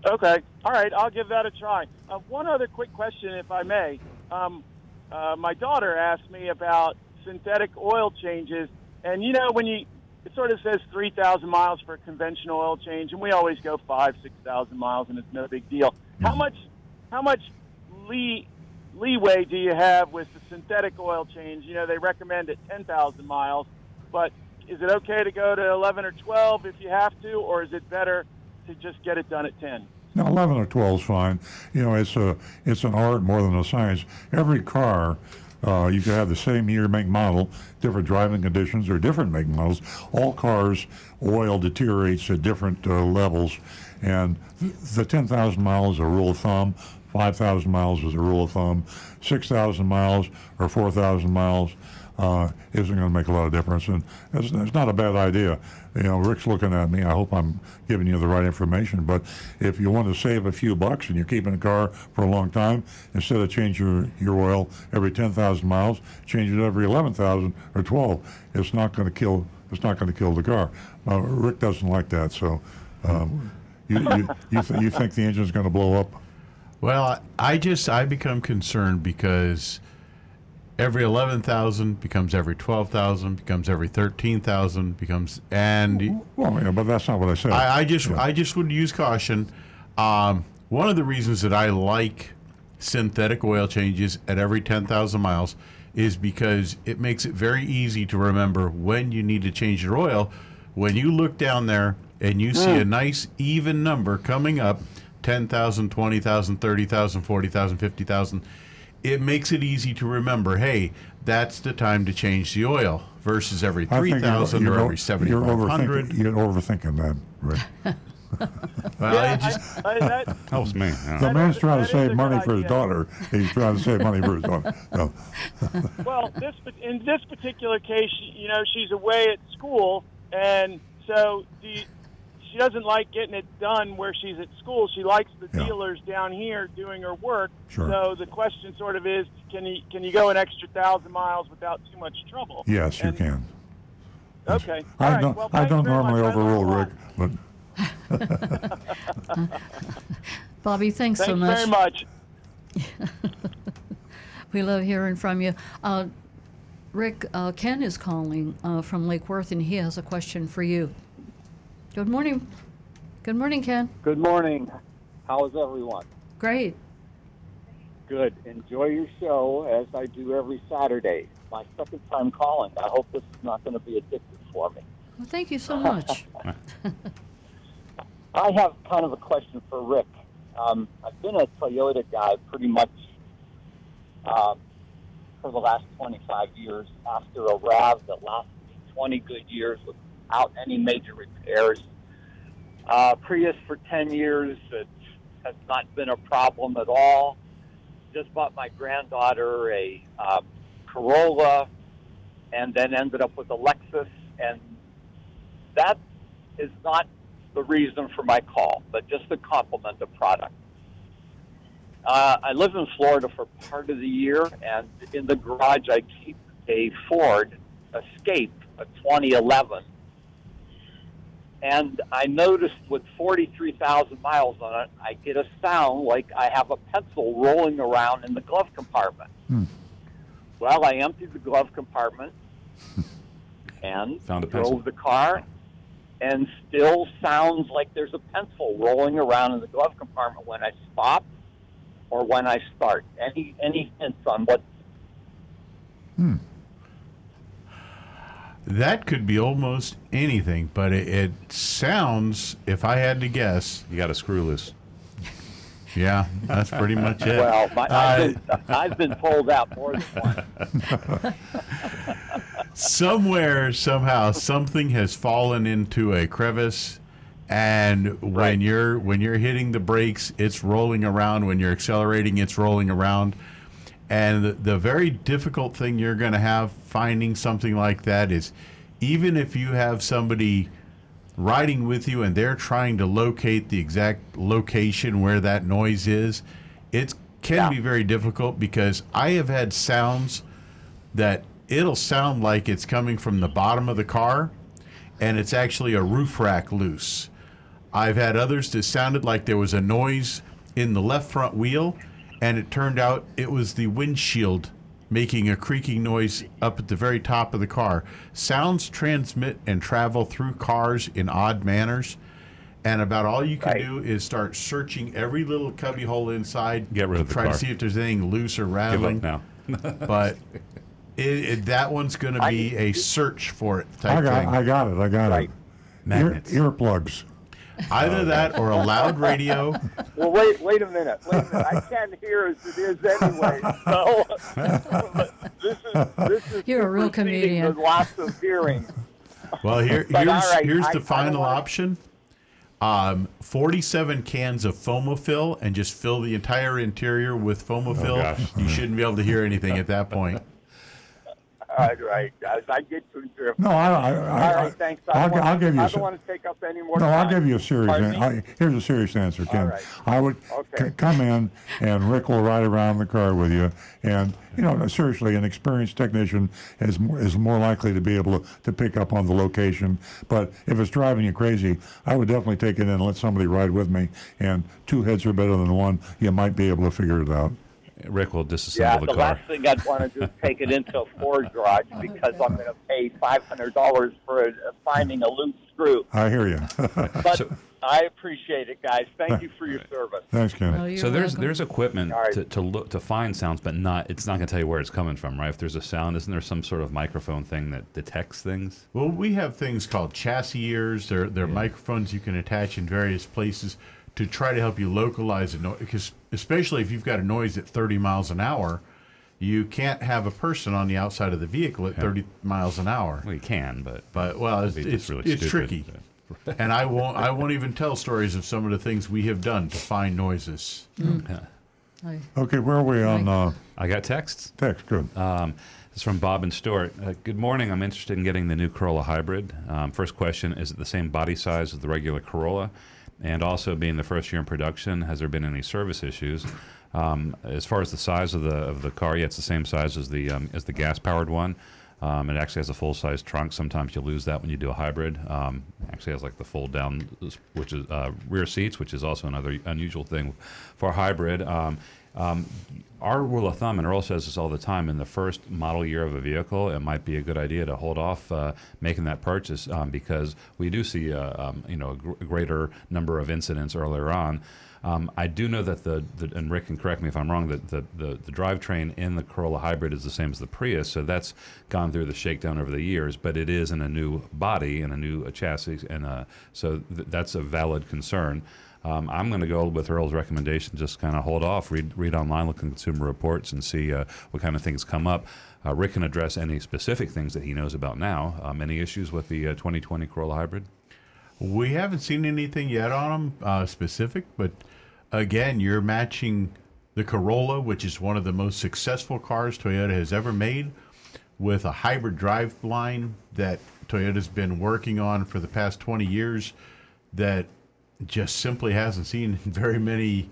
Okay. All right. I'll give that a try. One other quick question, if I may. My daughter asked me about synthetic oil changes, and when it sort of says 3,000 miles for a conventional oil change, and we always go 6,000 miles, and it's no big deal. How much leeway do you have with the synthetic oil change? They recommend at 10,000 miles, but is it okay to go to 11 or 12 if you have to, or is it better to just get it done at 10? Now, 11 or 12 is fine. It's an art more than a science. Every car, you can have the same year, make, model, different driving conditions or different make models. All cars, oil deteriorates at different levels, and the 10,000 miles is a rule of thumb. 5,000 miles is a rule of thumb. 6,000 miles or 4,000 miles isn't going to make a lot of difference, and it's not a bad idea. Rick's looking at me. I hope I'm giving you the right information, but if you want to save a few bucks and you're keeping a car for a long time, instead of changing your oil every 10,000 miles, change it every 11,000 or 12. It's not going to kill the car. Rick doesn't like that, so you think the engine's going to blow up? Well, I become concerned because every 11,000 becomes every 12,000, becomes every 13,000, Well, yeah, but that's not what I said. I just would use caution. One of the reasons that I like synthetic oil changes at every 10,000 miles is because it makes it very easy to remember when you need to change your oil. When you look down there and you see a nice even number coming up, 10,000, 20,000, 30,000, 40,000, 50,000, it makes it easy to remember, hey, that's the time to change the oil versus every 3,000 or every 7,500. You're overthinking that, Rick. Well, That helps me. The man's trying to save money for his daughter. He's trying to save money for his daughter. No. Well, in this particular case, she's away at school, and so she doesn't like getting it done where she's at school. She likes the dealers down here doing her work. Sure. So the question sort of is, can you go an extra 1,000 miles without too much trouble? Yes, you can. Okay. I don't normally overrule Rick, but. Bobby, thanks so much. Thanks very much. We love hearing from you. Rick, Ken is calling from Lake Worth, and he has a question for you. Good morning. Good morning, Ken. Good morning. How is everyone? Great. Good. Enjoy your show, as I do every Saturday. My second time calling. I hope this is not going to be addictive for me. Well, thank you so much. I have kind of a question for Rick. I've been a Toyota guy pretty much for the last 25 years. After a RAV that lasted 20 good years without any major repairs. Prius for 10 years. It has not been a problem at all. Just bought my granddaughter a Corolla and then ended up with a Lexus. And that is not the reason for my call, but just to compliment the product. I live in Florida for part of the year, and in the garage I keep a Ford Escape, a 2011. And I noticed with 43,000 miles on it, I get a sound like I have a pencil rolling around in the glove compartment. Well, I emptied the glove compartment and drove the car, and still sounds like there's a pencil rolling around in the glove compartment when I stop or when I start. Any hints on what? That could be almost anything, but it sounds, if I had to guess, You got a screw loose. yeah, that's pretty much it. Well, I've been told that more than once. Somewhere, somehow, something has fallen into a crevice, and when you're hitting the brakes, it's rolling around. When you're accelerating, it's rolling around. And the very difficult thing you're going to have finding something like that is, even if you have somebody riding with you and they're trying to locate the exact location where that noise is, it can be very difficult, because I have had sounds that it'll sound like it's coming from the bottom of the car, and it's actually a roof rack loose. I've had others that sounded like there was a noise in the left front wheel, and it turned out it was the windshield making a creaking noise up at the very top of the car. Sounds transmit and travel through cars in odd manners, and about all you can do is start searching every little cubby hole inside. Get rid of the try car. to see if there's anything loose or rattling. Give up now. But that one's going to be a search for it type thing. I got it. Magnets. Earplugs. Either that or a loud radio. Well, wait a minute. I can't hear as it is anyway. So this is You're a real comedian. With lots of hearing. Well, here's right, the final option. 47 cans of Fomofill, and just fill the entire interior with Fomofill. You shouldn't be able to hear anything at that point. Right. I get to drift. No, all right, thanks. I'll give you. I don't want to take up any more No, time. I'll give you a serious Pardon me? answer. Here's a serious answer, Ken. All right. I would come in, and Rick will ride around the car with you. And, seriously, an experienced technician is more likely to be able to pick up on the location. But if it's driving you crazy, I would definitely take it in and let somebody ride with me. And 2 heads are better than 1. You might be able to figure it out. Rick will disassemble the car. last thing I'd want to do is take it into a Ford garage because I'm going to pay $500 for finding a loose screw. I hear you. But I appreciate it, guys. Thank you for your service. Thanks, Ken. Oh, So there's equipment to look to find sounds, but it's not going to tell you where it's coming from, right? If there's a sound, isn't there some sort of microphone thing that detects things? Well, we have things called chassis ears. They're microphones you can attach in various places to try to help you localize a noise, because especially if you've got a noise at 30 miles an hour, you can't have a person on the outside of the vehicle at 30 miles an hour. Well, you can, but it's really stupid. tricky. And I won't even tell stories of some of the things we have done to find noises. Okay, where are we on? I got texts. Text, good. It's from Bob and Stuart. Good morning. I'm interested in getting the new Corolla Hybrid. First question: is it the same body size as the regular Corolla? And also, being the first year in production, has there been any service issues? As far as the size of the car, yeah, it's the same size as the gas-powered one. It actually has a full-size trunk. Sometimes you lose that when you do a hybrid. Actually has like the fold-down, which is rear seats, which is also another unusual thing for a hybrid. Our rule of thumb, and Earl says this all the time, in the first model year of a vehicle, it might be a good idea to hold off making that purchase because we do see a greater number of incidents earlier on. I do know that and Rick can correct me if I'm wrong, that the drivetrain in the Corolla Hybrid is the same as the Prius, so that's gone through the shakedown over the years, but it is in a new body and a new chassis, and so that's a valid concern. I'm going to go with Earl's recommendation, just kind of hold off, read online, look in consumer reports, and see what kind of things come up. Rick can address any specific things that he knows about now. Any issues with the 2020 Corolla Hybrid? We haven't seen anything yet on them specific, but again, you're matching the Corolla, which is one of the most successful cars Toyota has ever made, with a hybrid driveline that Toyota's been working on for the past 20 years that just simply hasn't seen very many,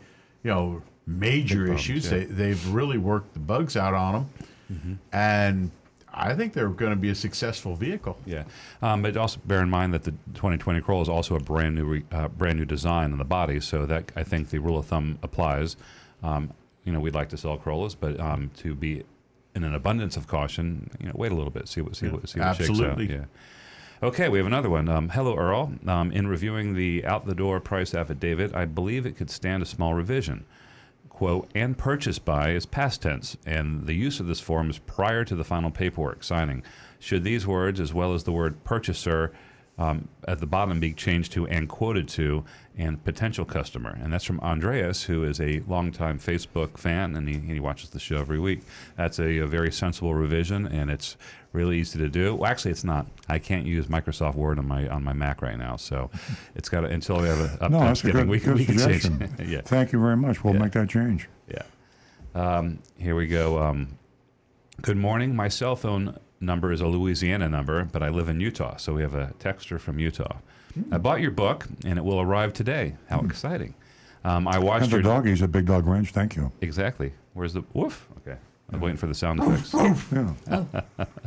major issues. Yeah. They've really worked the bugs out on them, and I think they're going to be a successful vehicle. Yeah, but also bear in mind that the 2020 Corolla is also a brand new design on the body, so that I think the rule of thumb applies. We'd like to sell Corollas, but to be in an abundance of caution, wait a little bit, see what shakes out. Yeah. Okay, we have another one. Hello, Earl. In reviewing the out-the-door price affidavit, I believe it could stand a small revision. Quote, and purchased by is past tense, and the use of this form is prior to the final paperwork signing. Should these words, as well as the word purchaser at the bottom, be changed to and quoted to and potential customer? And that's from Andreas, who is a longtime Facebook fan, and he watches the show every week. That's a very sensible revision, and it's really easy to do. Well, actually, it's not. I can't use Microsoft Word on my Mac right now, so it's got to, until we have a Thanksgiving, we can change it. Yeah. Thank you very much. We'll make that change. Yeah. Here we go. Good morning. My cell phone number is a Louisiana number, but I live in Utah, so we have a texter from Utah. I bought your book, and it will arrive today. How exciting. I watched and the doggies at Big Dog Ranch. Thank you. Exactly. Where's the woof? Okay. I'm waiting for the sound effects. Oh,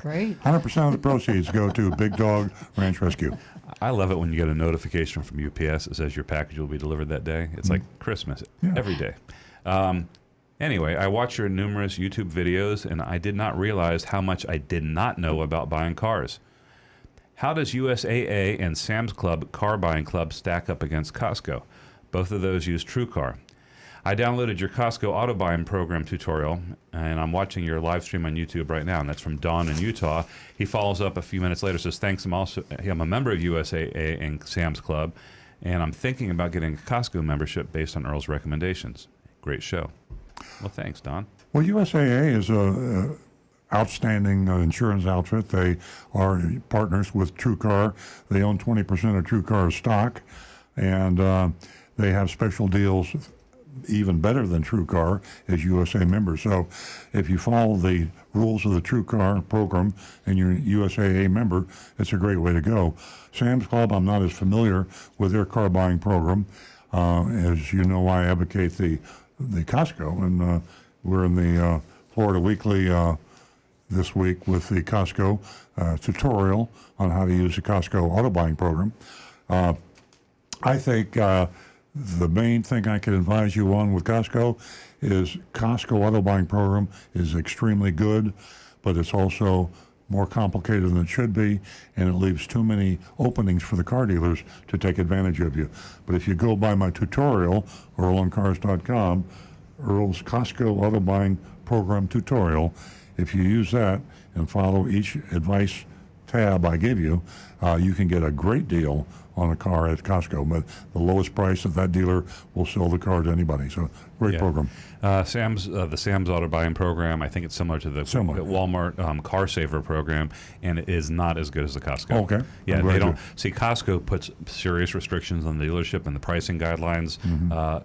great. 100% of the proceeds go to Big Dog Ranch Rescue. I love it when you get a notification from UPS that says your package will be delivered that day. It's like Christmas every day. Anyway, I watched your numerous YouTube videos, and I did not realize how much I did not know about buying cars. How does USAA and Sam's Club car buying club stack up against Costco? Both of those use TrueCar. I downloaded your Costco auto buying program tutorial, and I'm watching your live stream on YouTube right now, and that's from Don in Utah. He follows up a few minutes later, says, thanks, I'm a member of USAA and Sam's Club, and I'm thinking about getting a Costco membership based on Earl's recommendations. Great show. Well, thanks, Don. Well, USAA is a outstanding insurance outfit. They are partners with TrueCar. They own 20% of TrueCar's stock, and they have special deals even better than TrueCar as USA members. So if you follow the rules of the TrueCar program and you're a USAA member, it's a great way to go. Sam's Club, I'm not as familiar with their car buying program. As you know, I advocate the Costco, and we're in the Florida Weekly this week with the Costco tutorial on how to use the Costco auto buying program. I think the main thing I can advise you on with Costco is Costco auto buying program is extremely good, but it's also more complicated than it should be, and it leaves too many openings for the car dealers to take advantage of you. But if you go by my tutorial, EarlOnCars.com, Earl's Costco Auto Buying Program tutorial, if you use that and follow each advice tab I give you, you can get a great deal on a car at Costco, but the lowest price of that dealer will sell the car to anybody. So great program. The Sam's Auto Buying Program, I think it's similar to the Walmart Car Saver program, and it is not as good as the Costco. Okay. Yeah, they don't see. Costco puts serious restrictions on the dealership and the pricing guidelines.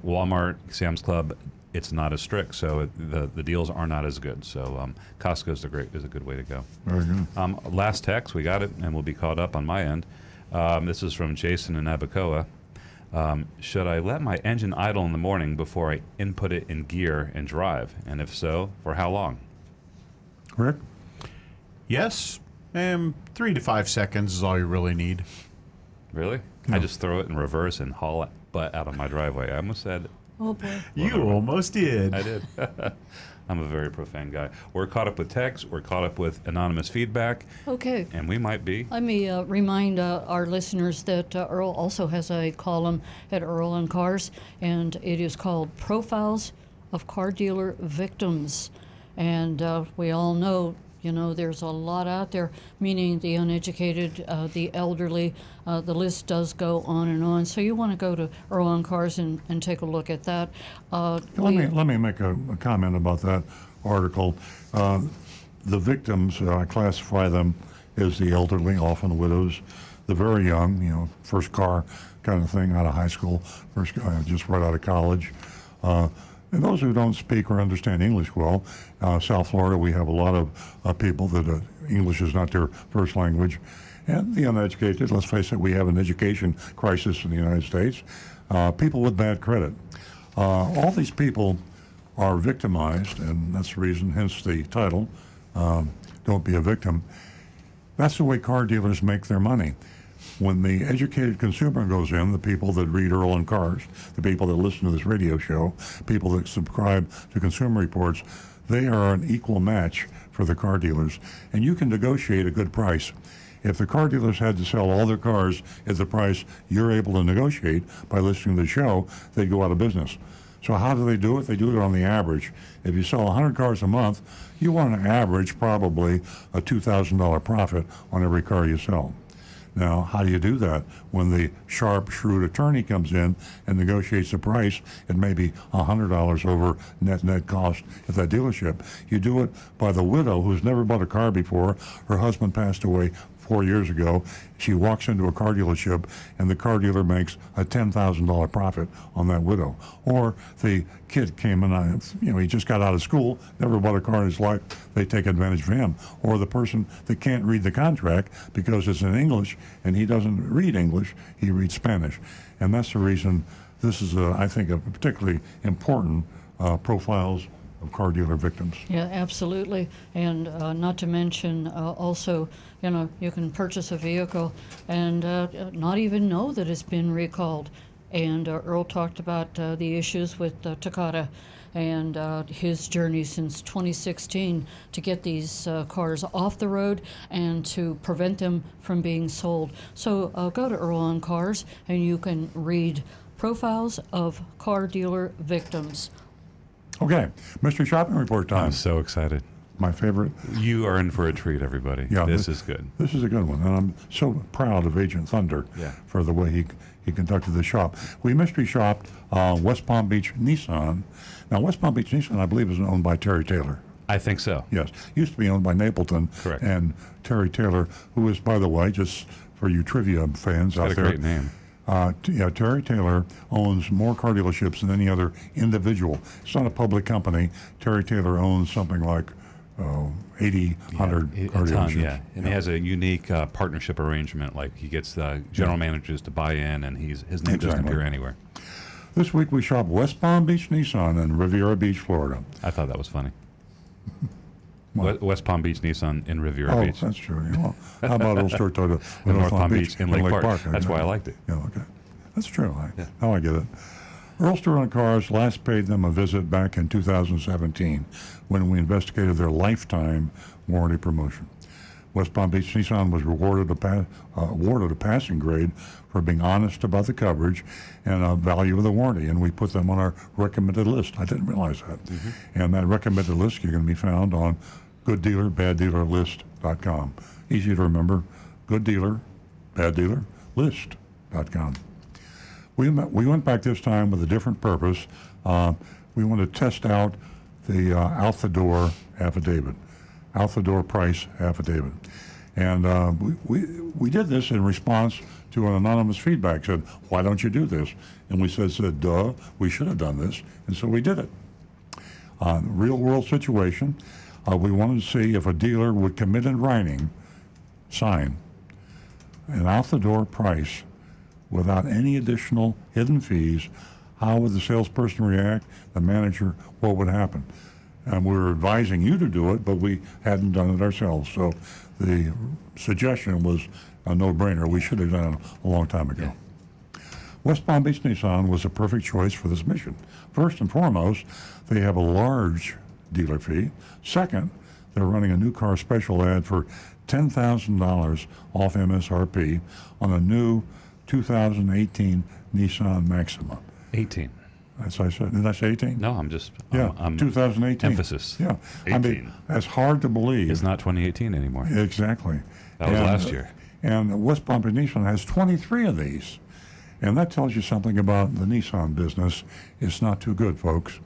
Walmart, Sam's Club, it's not as strict, so the deals are not as good. So Costco is a good way to go. Very good. Last text, we got it, and we'll be caught up on my end. This is from Jason in Abacoa. Should I let my engine idle in the morning before I input it in gear and drive? And if so, for how long? Rick? Yes. 3 to 5 seconds is all you really need. Really? No. I just throw it in reverse and haul it butt out of my driveway. I almost said... Oh, boy. You almost did. I did. I'm a very profane guy. We're caught up with text. We're caught up with anonymous feedback. Okay. And we might be. Let me remind our listeners that Earl also has a column at Earl on Cars, and it is called Profiles of Car Dealer Victims. And we all know, there's a lot out there, meaning the uneducated, the elderly. The list does go on and on. So you want to go to Earl on Cars and take a look at that. Let me make a comment about that article. The victims, I classify them as the elderly, often widows, the very young, first car kind of thing out of high school, first just right out of college. And those who don't speak or understand English well, South Florida, we have a lot of people that English is not their first language. And the uneducated, let's face it, we have an education crisis in the United States. People with bad credit. All these people are victimized, and that's the reason, hence the title, Don't Be a Victim. That's the way car dealers make their money. When the educated consumer goes in, the people that read Earl on Cars, the people that listen to this radio show, people that subscribe to Consumer Reports, they are an equal match for the car dealers. And you can negotiate a good price. If the car dealers had to sell all their cars at the price you're able to negotiate by listening to the show, they'd go out of business. So how do they do it? They do it on the average. If you sell 100 cars a month, you want to average probably a $2,000 profit on every car you sell. Now, how do you do that? When the sharp, shrewd attorney comes in and negotiates the price at maybe $100 over net cost at that dealership, you do it by the widow who's never bought a car before. Her husband passed away 4 years ago. She walks into a car dealership and the car dealer makes a $10,000 profit on that widow. Or the kid came in, he just got out of school, never bought a car in his life, they take advantage of him. Or the person that can't read the contract because it's in English and he doesn't read English, he reads Spanish. And that's the reason this is, I think, a particularly important profiles of car dealer victims. Yeah, absolutely. And not to mention also, you can purchase a vehicle and not even know that it's been recalled. And Earl talked about the issues with Takata and his journey since 2016 to get these cars off the road and to prevent them from being sold. So go to Earl on Cars and you can read profiles of car dealer victims. Okay, mystery shopping report time. I'm so excited. My favorite. You are in for a treat, everybody. Yeah, this is good. This is a good one, and I'm so proud of Agent Thunder for the way he conducted the shop. We mystery shopped West Palm Beach Nissan. Now, West Palm Beach Nissan, I believe, is owned by Terry Taylor. I think so. Yes, used to be owned by Napleton. Correct. And Terry Taylor, who is, by the way, just for you trivia fans out there, got a great name. Terry Taylor owns more car dealerships than any other individual. It's not a public company. Terry Taylor owns something like 80, 100 car dealerships. Yeah, and he has a unique partnership arrangement. Like he gets the general managers to buy in, and his name doesn't appear anywhere. This week we shopped West Palm Beach Nissan in Riviera Beach, Florida. I thought that was funny. West Palm Beach Nissan in Riviera Beach. Oh, that's true. Well, how about Earl Stewart Toyota in North Palm Beach in Lake Park? That's why I liked it. Yeah, okay. That's true. Now I get it. Earl Stewart on Cars last paid them a visit back in 2017 when we investigated their lifetime warranty promotion. West Palm Beach Nissan was awarded a passing grade for being honest about the coverage and value of the warranty, and we put them on our recommended list. I didn't realize that. And that recommended list can be found on gooddealerbaddealerlist.com. Easy to remember, gooddealerbaddealerlist.com. We went back this time with a different purpose. We wanted to test out the out-the-door affidavit, out-the-door price affidavit. And we did this in response to an anonymous feedback, said, why don't you do this? And we said, duh, we should have done this. And so we did it. Real world situation, we wanted to see if a dealer would commit in writing, sign, an out-the-door price without any additional hidden fees. How would the salesperson react, the manager, what would happen? And we were advising you to do it, but we hadn't done it ourselves. So the suggestion was a no-brainer. We should have done it a long time ago. West Palm Beach Nissan was a perfect choice for this mission. First and foremost, they have a large dealer fee. Second, they're running a new car special ad for $10,000 off MSRP on a new 2018 Nissan Maxima. 18. As I said. Did I say 18? No, I'm just... I'm 2018. Emphasis. Yeah. 18. I mean, that's hard to believe. It's not 2018 anymore. Exactly. That was last year. And West Palm Beach Nissan has 23 of these. And that tells you something about the Nissan business. It's not too good, folks.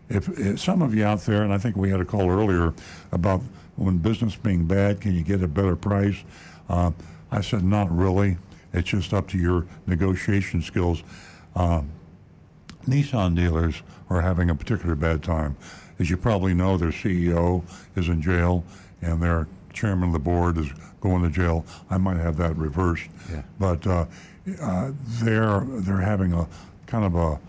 If some of you out there, and I think we had a call earlier about when business being bad, can you get a better price? I said, not really. It's just up to your negotiation skills. Nissan dealers are having a particularly bad time. As you probably know, their CEO is in jail, and their chairman of the board is going to jail. I might have that reversed, but they're having a kind of a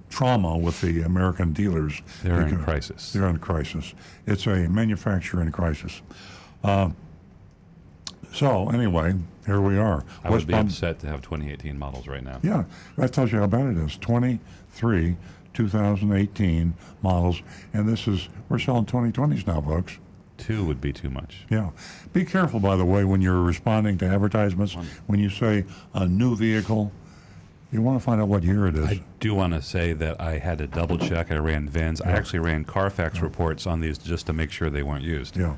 trauma with the American dealers. They're in crisis. They're in crisis. It's a manufacturer in crisis. So anyway, here we are. I would be upset to have 2018 models right now. Yeah, that tells you how bad it is. 23 2018 models, and we're selling 2020s now, folks. 2 would be too much. Yeah. Be careful, by the way, when you're responding to advertisements. When you say a new vehicle, you want to find out what year it is. I do want to say that I had to double check. I ran VINs. I actually ran Carfax reports on these just to make sure they weren't used. Yeah.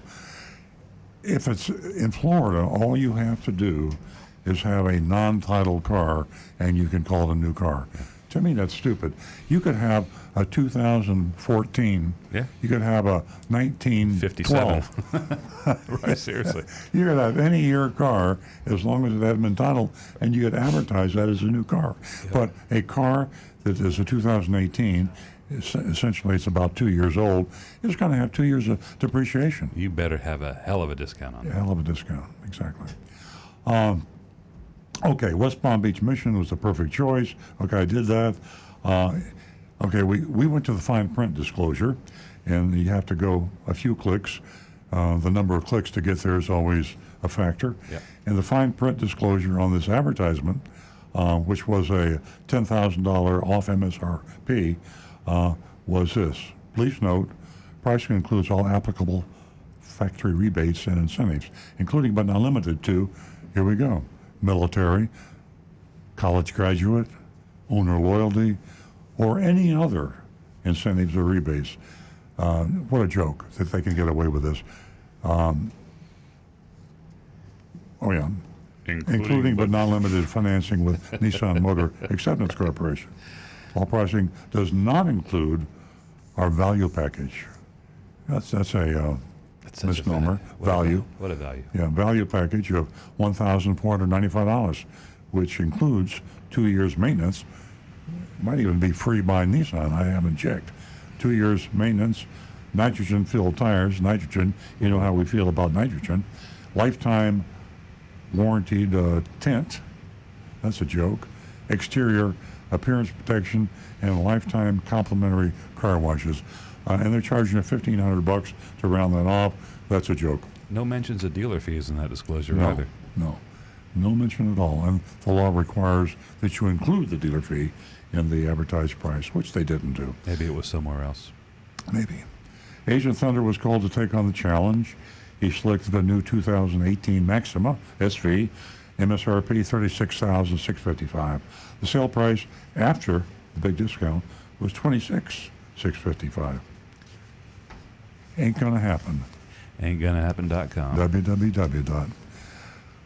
If it's in Florida, all you have to do is have a non-titled car, and you can call it a new car. To me, that's stupid. You could have a 2014. Yeah. You could have a 1912. Right, seriously. You could have any year car as long as it hadn't been titled, and you could advertise that as a new car. Yeah. But a car that is a 2018, essentially it's about 2 years old, it's going to have 2 years of depreciation. You better have a hell of a discount on it. A hell of a discount, exactly. Okay, West Palm Beach Mission was the perfect choice. Okay, I did that. Okay, we went to the fine print disclosure, and you have to go a few clicks. The number of clicks to get there is always a factor. Yeah. And the fine print disclosure on this advertisement, which was a $10,000 off MSRP, was this. Please note, pricing includes all applicable factory rebates and incentives, including but not limited to, here we go, military, college graduate, owner loyalty, or any other incentives or rebates. What a joke that they can get away with this. Oh yeah, including but not limited to financing with Nissan Motor Acceptance Corporation. All pricing does not include our value package. That's a misnomer. Value. What a value. Yeah, value package of $1,495, which includes 2 years maintenance. Might even be free by Nissan. I haven't checked. 2 years maintenance, nitrogen-filled tires. Nitrogen, you know how we feel about nitrogen. Lifetime warranted tint. That's a joke. Exterior appearance protection and lifetime complimentary car washes. And they're charging you $1,500 to round that off. That's a joke. No mentions of dealer fees in that disclosure No, either. no mention at all. And the law requires that you include the dealer fee in the advertised price, which they didn't do. Maybe it was somewhere else. Maybe. Agent Thunder was called to take on the challenge. He selected the new 2018 Maxima SV, MSRP $36,655. The sale price after the big discount was $26,655. Ain't gonna happen. AintGonnaHappen.com. www.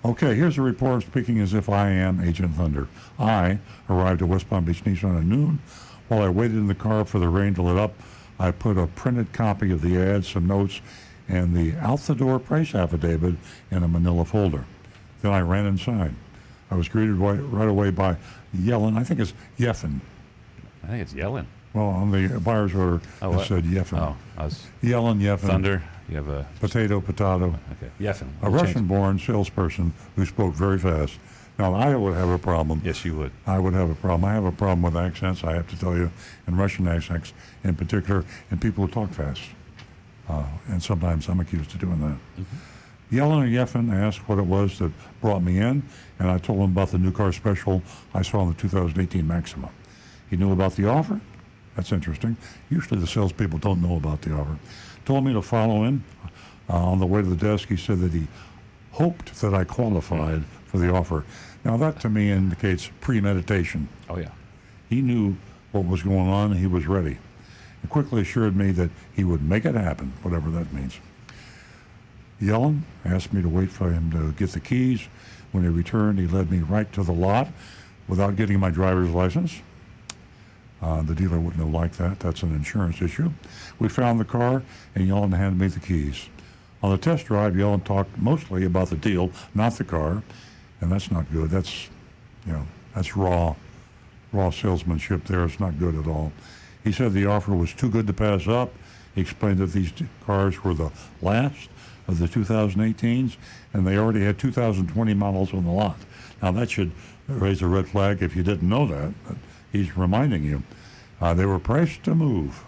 Okay, here's a report speaking as if I am Agent Thunder. I arrived at West Palm Beach Nissan at noon. While I waited in the car for the rain to let up, I put a printed copy of the ad, some notes, and the out-the-door price affidavit in a manila folder. Then I ran inside. I was greeted right away by Yellen. I think it's Yeffin. I think it's Yellen. Well, on the buyer's order, it said Yeffin. Oh, I was Yellen, Yeffin. Thunder. You have a potato. Okay, Yeffin. A Russian-born salesperson who spoke very fast. Now, I would have a problem. Yes, you would. I would have a problem. I have a problem with accents, I have to tell you, and Russian accents in particular, and people who talk fast. And sometimes I'm accused of doing that. Mm-hmm. Yellen or Yeffin asked what it was that brought me in, and I told him about the new car special I saw in the 2018 Maxima. He knew about the offer. That's interesting. Usually the salespeople don't know about the offer. Told me to follow in. On the way to the desk, he said that he hoped that I qualified for the offer. Now, that to me indicates premeditation. Oh, yeah. He knew what was going on, and he was ready. He quickly assured me that he would make it happen, whatever that means. Yellen asked me to wait for him to get the keys. When he returned, he led me right to the lot without getting my driver's license. The dealer wouldn't have liked that. That's an insurance issue. We found the car, and Yellen handed me the keys. On the test drive, Yellen talked mostly about the deal, not the car, and that's not good. That's, that's raw salesmanship there. It's not good at all. He said the offer was too good to pass up. He explained that these cars were the last of the 2018s, and they already had 2020 models on the lot. Now, that should raise a red flag if you didn't know that, but he's reminding you. They were priced to move.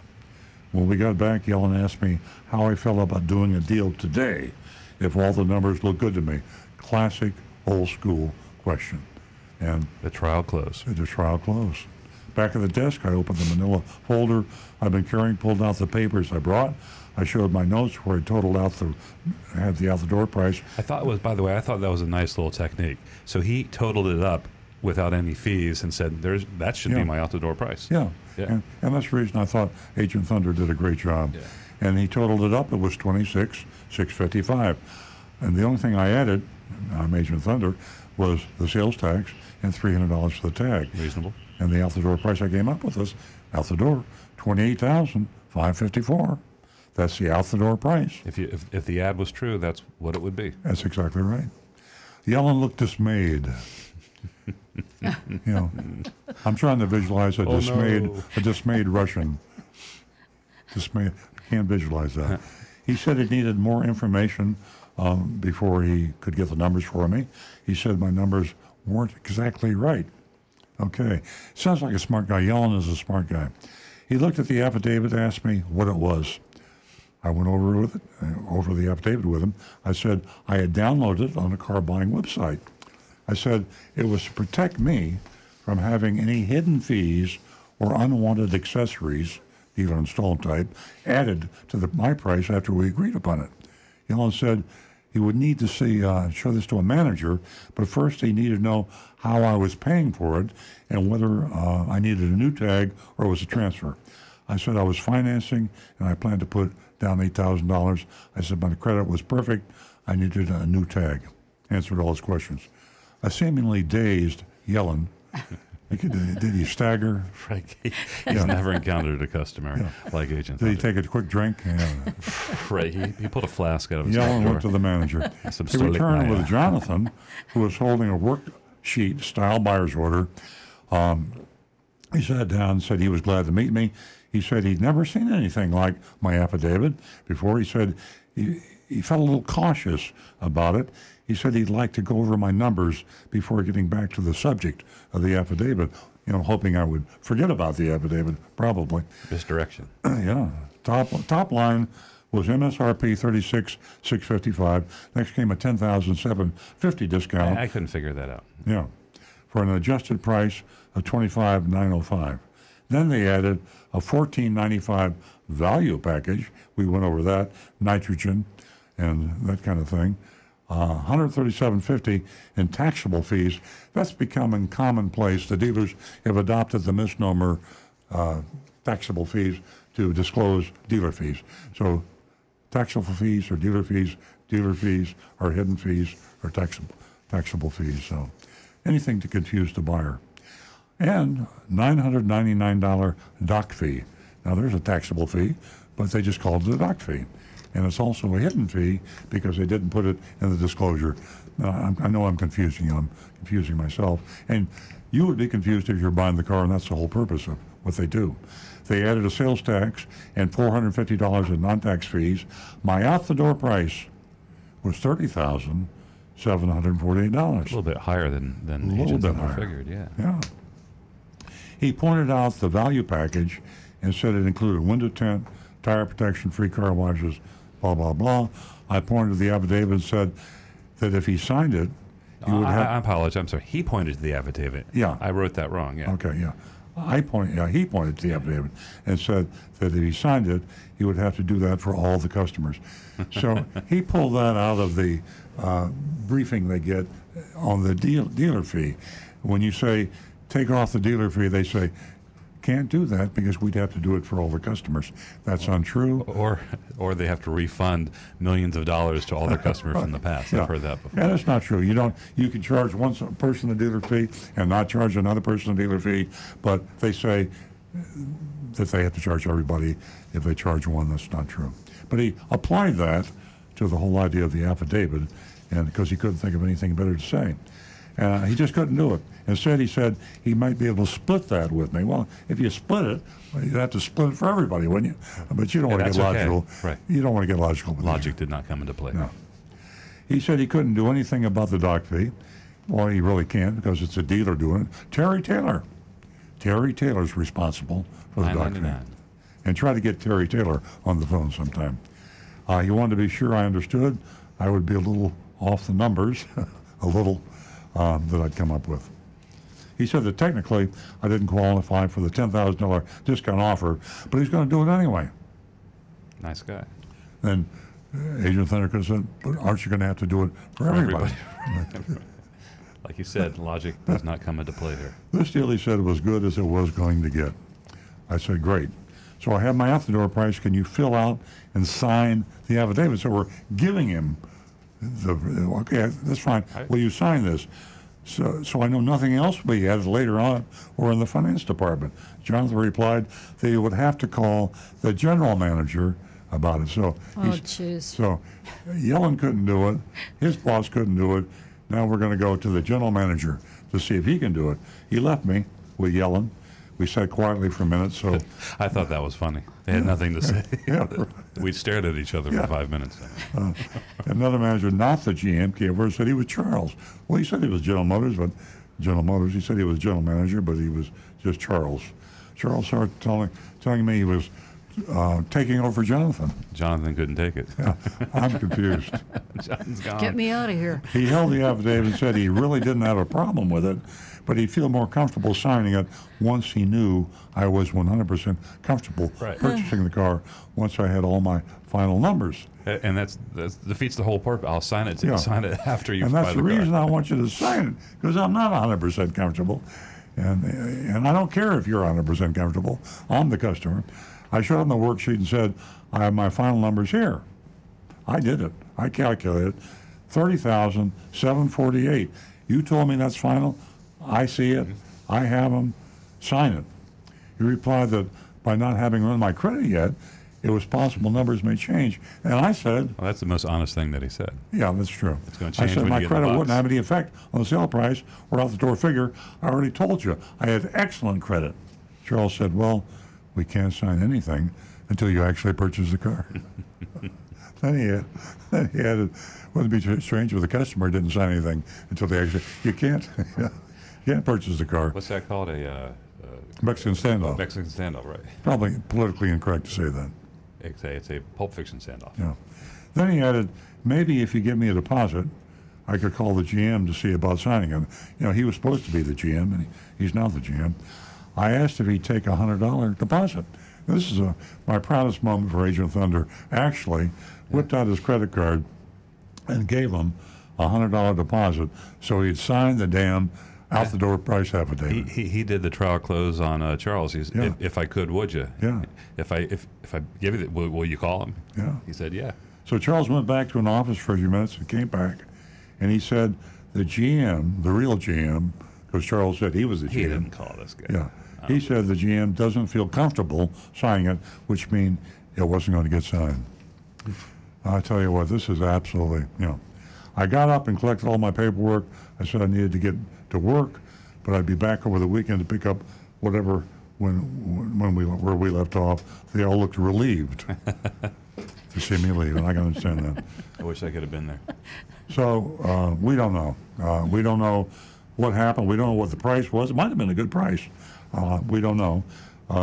When we got back, Yellen asked me how I felt about doing a deal today if all the numbers look good to me. Classic old school question. And the trial closed. The trial closed. Back at the desk, I opened the manila folder I've been carrying, pulled out the papers I brought. I showed my notes where I totaled out had the out-the-door price. I thought that was a nice little technique. So he totaled it up without any fees and said, that should be my out-the-door price. Yeah. And that's the reason I thought Agent Thunder did a great job. Yeah. And he totaled it up. It was $26,655. And the only thing I added, I'm Agent Thunder, was the sales tax and $300 for the tag. Reasonable. And the out-the-door price I came up with was, out-the-door, $28,554. That's the out-the-door price. If the ad was true, that's what it would be. That's exactly right. Yellen looked dismayed. I'm trying to visualize a dismayed Russian. Dismayed. Can't visualize that. He said he needed more information before he could get the numbers for me. He said my numbers weren't exactly right. Okay. Sounds like a smart guy. Yellen is a smart guy. He looked at the affidavit, asked me what it was. I went over the affidavit with him. I said I had downloaded it on a car buying website. I said it was to protect me from having any hidden fees or unwanted accessories, dealer installed type, added to my price after we agreed upon it. Yellen said he would need to show this to a manager, but first he needed to know how I was paying for it and whether I needed a new tag or it was a transfer. I said I was financing and I planned to put down $8,000. I said my credit was perfect. I needed a new tag. Answered all his questions. A seemingly dazed Yellen. Did he stagger? Right. He's never encountered a customer like Agent Did he Thunder. take a quick drink? Yeah. Right. He pulled a flask out of his Yellen door. went to the manager. Some He returned with Stolichnaya. Jonathan, who was holding a worksheet style buyer's order. He sat down and said he was glad to meet me. He said he'd never seen anything like my affidavit before. He said he felt a little cautious about it. He said he'd like to go over my numbers before getting back to the subject of the affidavit, hoping I would forget about the affidavit, probably. Misdirection. Yeah. Top line was MSRP $36,655. Next came a $10,750 discount. I couldn't figure that out. Yeah. For an adjusted price of $25,905. Then they added a $14.95 value package. We went over that, nitrogen and that kind of thing. $137.50 in taxable fees. That's becoming commonplace. The dealers have adopted the misnomer taxable fees to disclose dealer fees. So taxable fees are dealer fees are hidden fees or taxable fees. So anything to confuse the buyer. And $999 doc fee. Now there's a taxable fee, but they just called it a doc fee. And it's also a hidden fee because they didn't put it in the disclosure. I know I'm confusing you. I'm confusing myself. And you would be confused if you're buying the car, and that's the whole purpose of what they do. They added a sales tax and $450 in non-tax fees. My out-the-door price was $30,748. A little bit higher than Agent Thunder figured, yeah. Yeah. He pointed out the value package and said it included window tint, tire protection, free car washes, blah, blah, blah. I pointed to the affidavit and said that if he signed it, he would have... I apologize. I'm sorry. He pointed to the affidavit. Yeah. I wrote that wrong, yeah. Okay, yeah. He pointed to the affidavit and said that if he signed it, he would have to do that for all the customers. So he pulled that out of the briefing they get on the dealer fee. When you say, take off the dealer fee, they say, can't do that because we'd have to do it for all the customers. That's untrue. Or they have to refund millions of dollars to all their customers from the past. I've heard that before. Yeah, that's not true. You can charge one person a dealer fee and not charge another person a dealer fee, but they say that they have to charge everybody if they charge one. That's not true. But he applied that to the whole idea of the affidavit, and because he couldn't think of anything better to say. He just couldn't do it. Instead, he said he might be able to split that with me. Well, if you split it, you'd have to split it for everybody, wouldn't you? But you don't want to get logical. Okay. Right. You don't want to get logical. Logic did not come into play. No. He said he couldn't do anything about the doc fee. Well, he really can't because it's a dealer doing it. Terry Taylor's responsible for the doc fee. And try to get Terry Taylor on the phone sometime. He wanted to be sure I understood. I would be a little off the numbers, a little, that I'd come up with. He said that technically I didn't qualify for the $10,000 discount offer, but he's going to do it anyway. Nice guy. Then Agent Thunder could have said, but aren't you going to have to do it for everybody? Like you said, logic does not come into play here. This deal, he said, was good as it was going to get. I said, great. So I have my out-the-door price. Can you fill out and sign the affidavit? So we're giving him okay, that's fine. Will you sign this? So I know nothing else will be added later on or in the finance department. Jonathan replied they would have to call the general manager about it. So So Yellen couldn't do it. His boss couldn't do it. Now we're going to go to the general manager to see if he can do it. He left me with Yellen. We sat quietly for a minute. So I thought that was funny. They had nothing to say. We stared at each other for 5 minutes. Another manager, not the GM, came over and said he was Charles. Well, he said he was General Motors, he said he was general manager, but he was just Charles Charles started telling me he was taking over Jonathan. Jonathan couldn't take it. Yeah, I'm confused. Jonathan's gone. Get me out of here. He held the affidavit and said he really didn't have a problem with it, but he'd feel more comfortable signing it once he knew I was 100% comfortable purchasing the car once I had all my final numbers. And that defeats the whole purpose. I'll sign it. Sign it after you. And that's buy the car. reason I want you to sign it, because I'm not 100% comfortable, and I don't care if you're 100% comfortable. I'm the customer. I showed him the worksheet and said, I have my final numbers here. I did it. I calculated 30,748. You told me that's final. I see it. I have them. Sign it. He replied that by not having run my credit yet, it was possible numbers may change. And I said, well, that's the most honest thing that he said. Yeah, that's true. It's going to change. I said when my you get credit the box. wouldn't have any effect on the sale price or out the door figure. I already told you I had excellent credit. Charles said, well, we can't sign anything until you actually purchase the car. Then he added, wouldn't it be strange if the customer didn't sign anything until they actually, you can't purchase the car. What's that called? A Mexican standoff. Mexican standoff, right? Probably politically incorrect to say that. It's a Pulp Fiction standoff. Yeah. Then he added, maybe if you give me a deposit, I could call the GM to see about signing it. You know, he was supposed to be the GM, and he's not the GM. I asked if he'd take a $100 deposit. This is my proudest moment for Agent Thunder. Actually, whipped out his credit card and gave him a $100 deposit so he'd sign the damn out-the-door price affidavit. He did the trial close on Charles. He's, if I could, would you? Yeah. If I give you, will you call him? Yeah. He said, yeah. So Charles went back to an office for a few minutes and came back, and he said the GM, the real GM, because Charles said he was the GM. He didn't call this guy. Yeah. He said the GM doesn't feel comfortable signing it, which means it wasn't going to get signed. I tell you what, this is absolutely, I got up and collected all my paperwork. I said I needed to get to work, but I'd be back over the weekend to pick up whatever where we left off. They all looked relieved to see me leave, and I can understand that. I wish I could have been there. So we don't know. We don't know what happened. We don't know what the price was. It might have been a good price. We don't know.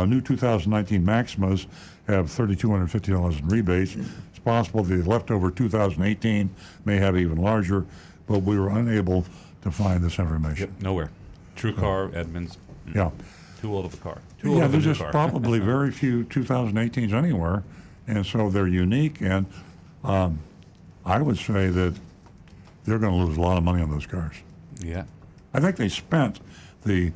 New 2019 Maximas have $3,250 in rebates. It's possible the leftover 2018 may have even larger, but we were unable to find this information. Yep, nowhere. True Car, Edmunds. Yeah. Too old of a car. Yeah, there's just probably very few 2018s anywhere, and so they're unique, and I would say that they're going to lose a lot of money on those cars. Yeah. I think they spent the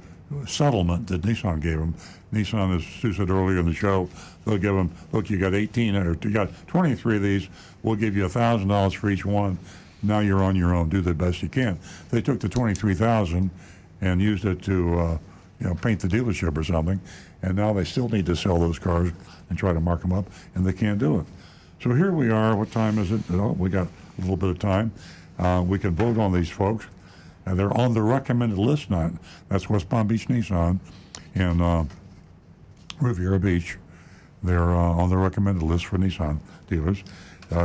settlement that Nissan gave them. Nissan, as Stu said earlier in the show, they'll give them, look, you got 18 or you got 23 of these. We'll give you $1,000 for each one. Now you're on your own. Do the best you can. They took the $23,000 and used it to, paint the dealership or something. And now they still need to sell those cars and try to mark them up, and they can't do it. So here we are. What time is it? Oh, we got a little bit of time. We can vote on these folks. And they're on the recommended list now. That's West Palm Beach Nissan and Riviera Beach. They're on the recommended list for Nissan dealers.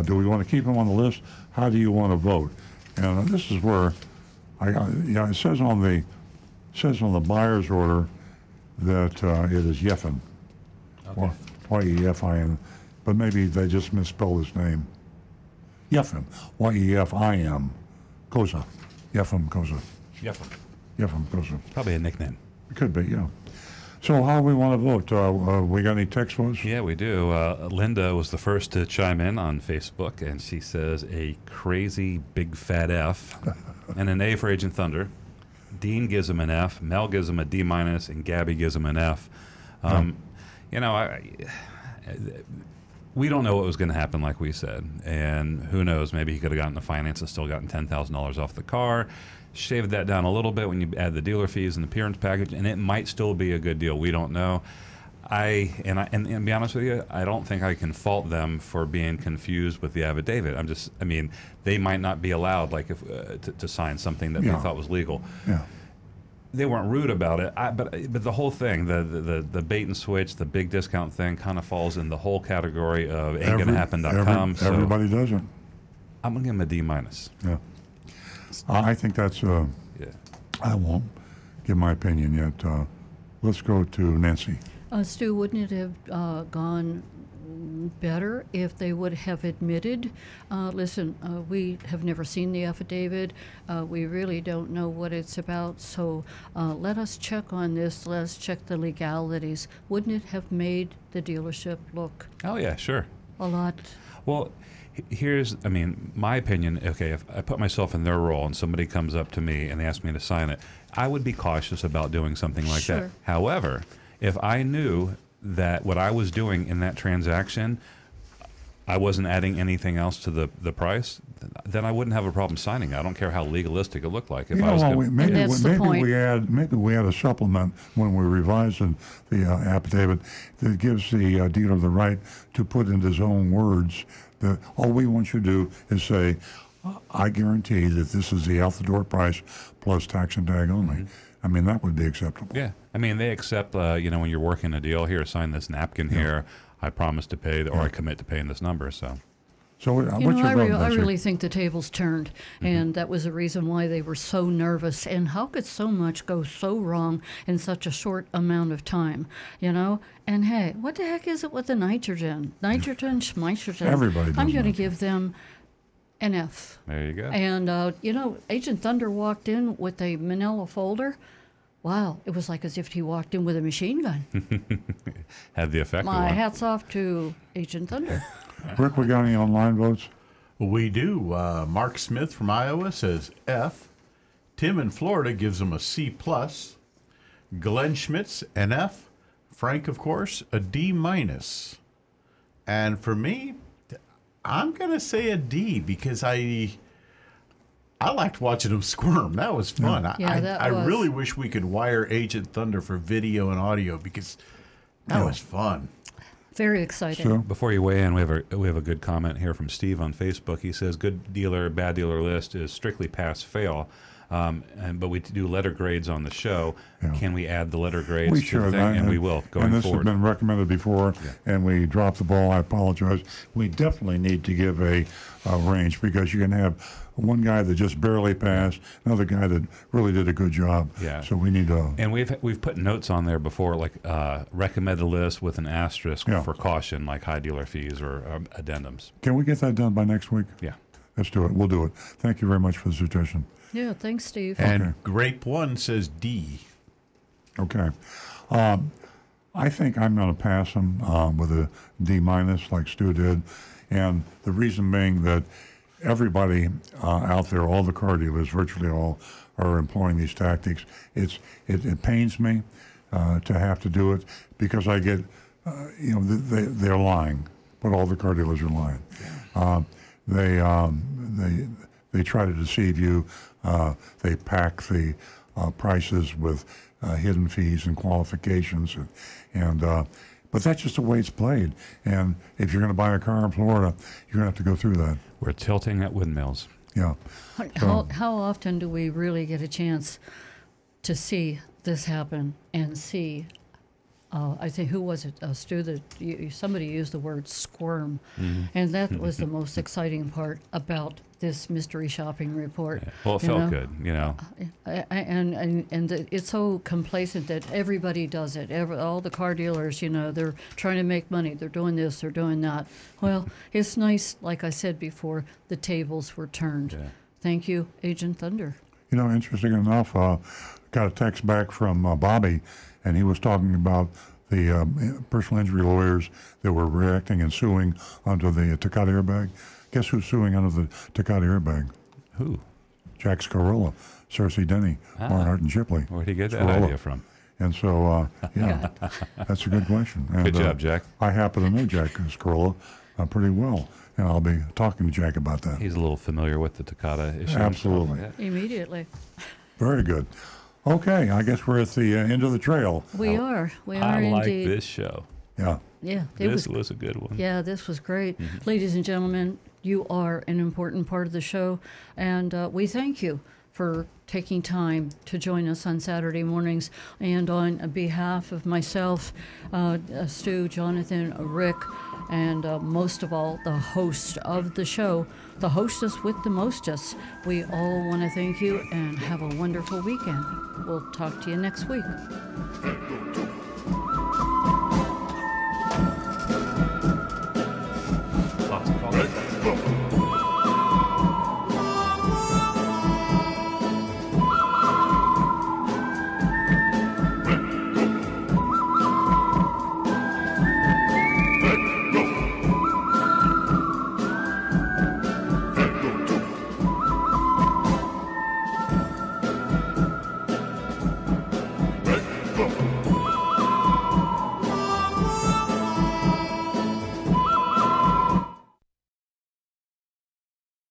Do we want to keep them on the list? How do you want to vote? And this is where it says on the buyer's order that it is Yefin, okay. Y-E-F-I-N, but maybe they just misspelled his name. Yefim, Y-E-F-I-M, Koza. Yefim Koza. Yefim Koza. Probably a nickname. It could be, yeah. So how do we want to vote? We got any text votes? Yeah, we do. Linda was the first to chime in on Facebook, and she says a crazy big fat F and an A for Agent Thunder. Dean gives him an F, Mel gives him a D-, and Gabby gives him an F. We don't know what was going to happen, like we said, and who knows, maybe he could have gotten the finance and still gotten $10,000 off the car, shaved that down a little bit when you add the dealer fees and the appearance package, and it might still be a good deal. We don't know. And to be honest with you, I don't think I can fault them for being confused with the affidavit. They might not be allowed, like, to sign something that they thought was legal. Yeah. They weren't rude about it, but the whole thing, the bait and switch, the big discount thing, kind of falls in the whole category of ain't gonna happen.com. Everybody does it. I'm gonna give him a D-. Yeah. I think that's. I won't give my opinion yet. Let's go to Nancy. Stu, wouldn't it have gone better if they would have admitted, listen, we have never seen the affidavit, we really don't know what it's about, so let us check on this, let us check the legalities. Wouldn't it have made the dealership look Oh, yeah, sure. a lot? Well, here's, I mean, my opinion, okay, if I put myself in their role and somebody comes up to me and they ask me to sign it, I would be cautious about doing something like that. Sure. However, if I knew that what I was doing in that transaction, I wasn't adding anything else to the price, then I wouldn't have a problem signing it. I don't care how legalistic it looked like. If You I know was what, gonna, maybe that's the point. we add a supplement when we revise the affidavit that gives the dealer the right to put in his own words that all we want you to do is say, I guarantee that this is the out the door price plus tax and tag only. Mm-hmm. I mean, that would be acceptable. yeah, I mean, they accept, when you're working a deal, here, sign this napkin here, I promise to pay, or I commit to paying this number, so. So You what's know, your vote, I Betsy? really think the tables turned, and that was the reason why they were so nervous. And how could so much go so wrong in such a short amount of time, you know? And hey, what the heck is it with the nitrogen? Nitrogen, schmitrogen. Everybody does I'm going to nitrogen. give them an F. There you go. And, Agent Thunder walked in with a manila folder. Wow, it was like as if he walked in with a machine gun. Had the effect of My one. hat's off to Agent Thunder. Rick, we got any online votes? We do. Mark Smith from Iowa says F. Tim in Florida gives him a C+. Glenn Schmitz, an F. Frank, of course, a D-. And for me, I'm going to say a D because I liked watching him squirm. That was fun. Yeah, I was. really wish we could wire Agent Thunder for video and audio because that was fun. Very exciting. So, Before you weigh in, we have a good comment here from Steve on Facebook. He says, "Good dealer, bad dealer list is strictly pass fail, but we do letter grades on the show. Yeah. Can we add the letter grades we to should, the thing?" And we will going and this forward. has been recommended before, and we dropped the ball. I apologize. We definitely need to give a range because you can have one guy that just barely passed, another guy that really did a good job. Yeah. So we need to. And we've put notes on there before, like recommended list with an asterisk Yeah. for caution, like high dealer fees or addendums. Can we get that done by next week? Yeah. Let's do it. We'll do it. Thank you very much for the suggestion. Yeah, thanks, Steve. And Okay. Grape One says D. Okay. I think I'm going to pass him with a D- like Stu did. And the reason being that everybody out there, all the car dealers, virtually all, are employing these tactics. It pains me to have to do it because I get, they're lying, but all the car dealers are lying. They try to deceive you. They pack the prices with hidden fees and qualifications, but that's just the way it's played. And if you're going to buy a car in Florida, you're going to have to go through that. We're tilting at windmills. Yeah. How often do we really get a chance to see happen and see? I think, who was it, Stu, that somebody used the word squirm, and that was the most exciting part about this mystery shopping report. Yeah. Well, it you felt know? good, you know. And it's so complacent that everybody does it. All the car dealers, they're trying to make money. They're doing this, they're doing that. Well, it's nice, like I said before, the tables were turned. Yeah. Thank you, Agent Thunder. Interesting enough, got a text back from Bobby, and he was talking about the personal injury lawyers that were reacting and suing under the Takata airbag. Guess who's suing under the Takata airbag? Who? Jack Scarola, Cersei Denny, Barnhart, and Chipley. Where'd he get that Scarola. idea from? And so, that's a good question. And, Good job, Jack. I happen to know Jack Scarola pretty well, and I'll be talking to Jack about that. He's a little familiar with the Takata issue. Absolutely. Yeah. Immediately. Very good. Okay, I guess we're at the end of the trail. We are I like indeed. this show. Yeah. Yeah, This was a good one. Yeah, this was great. Ladies and gentlemen, you are an important part of the show, and we thank you for taking time to join us on Saturday mornings. And on behalf of myself, Stu, Jonathan, Rick, and most of all, the host of the show, the hostess with the mostest, we all want to thank you and have a wonderful weekend. We'll talk to you next week.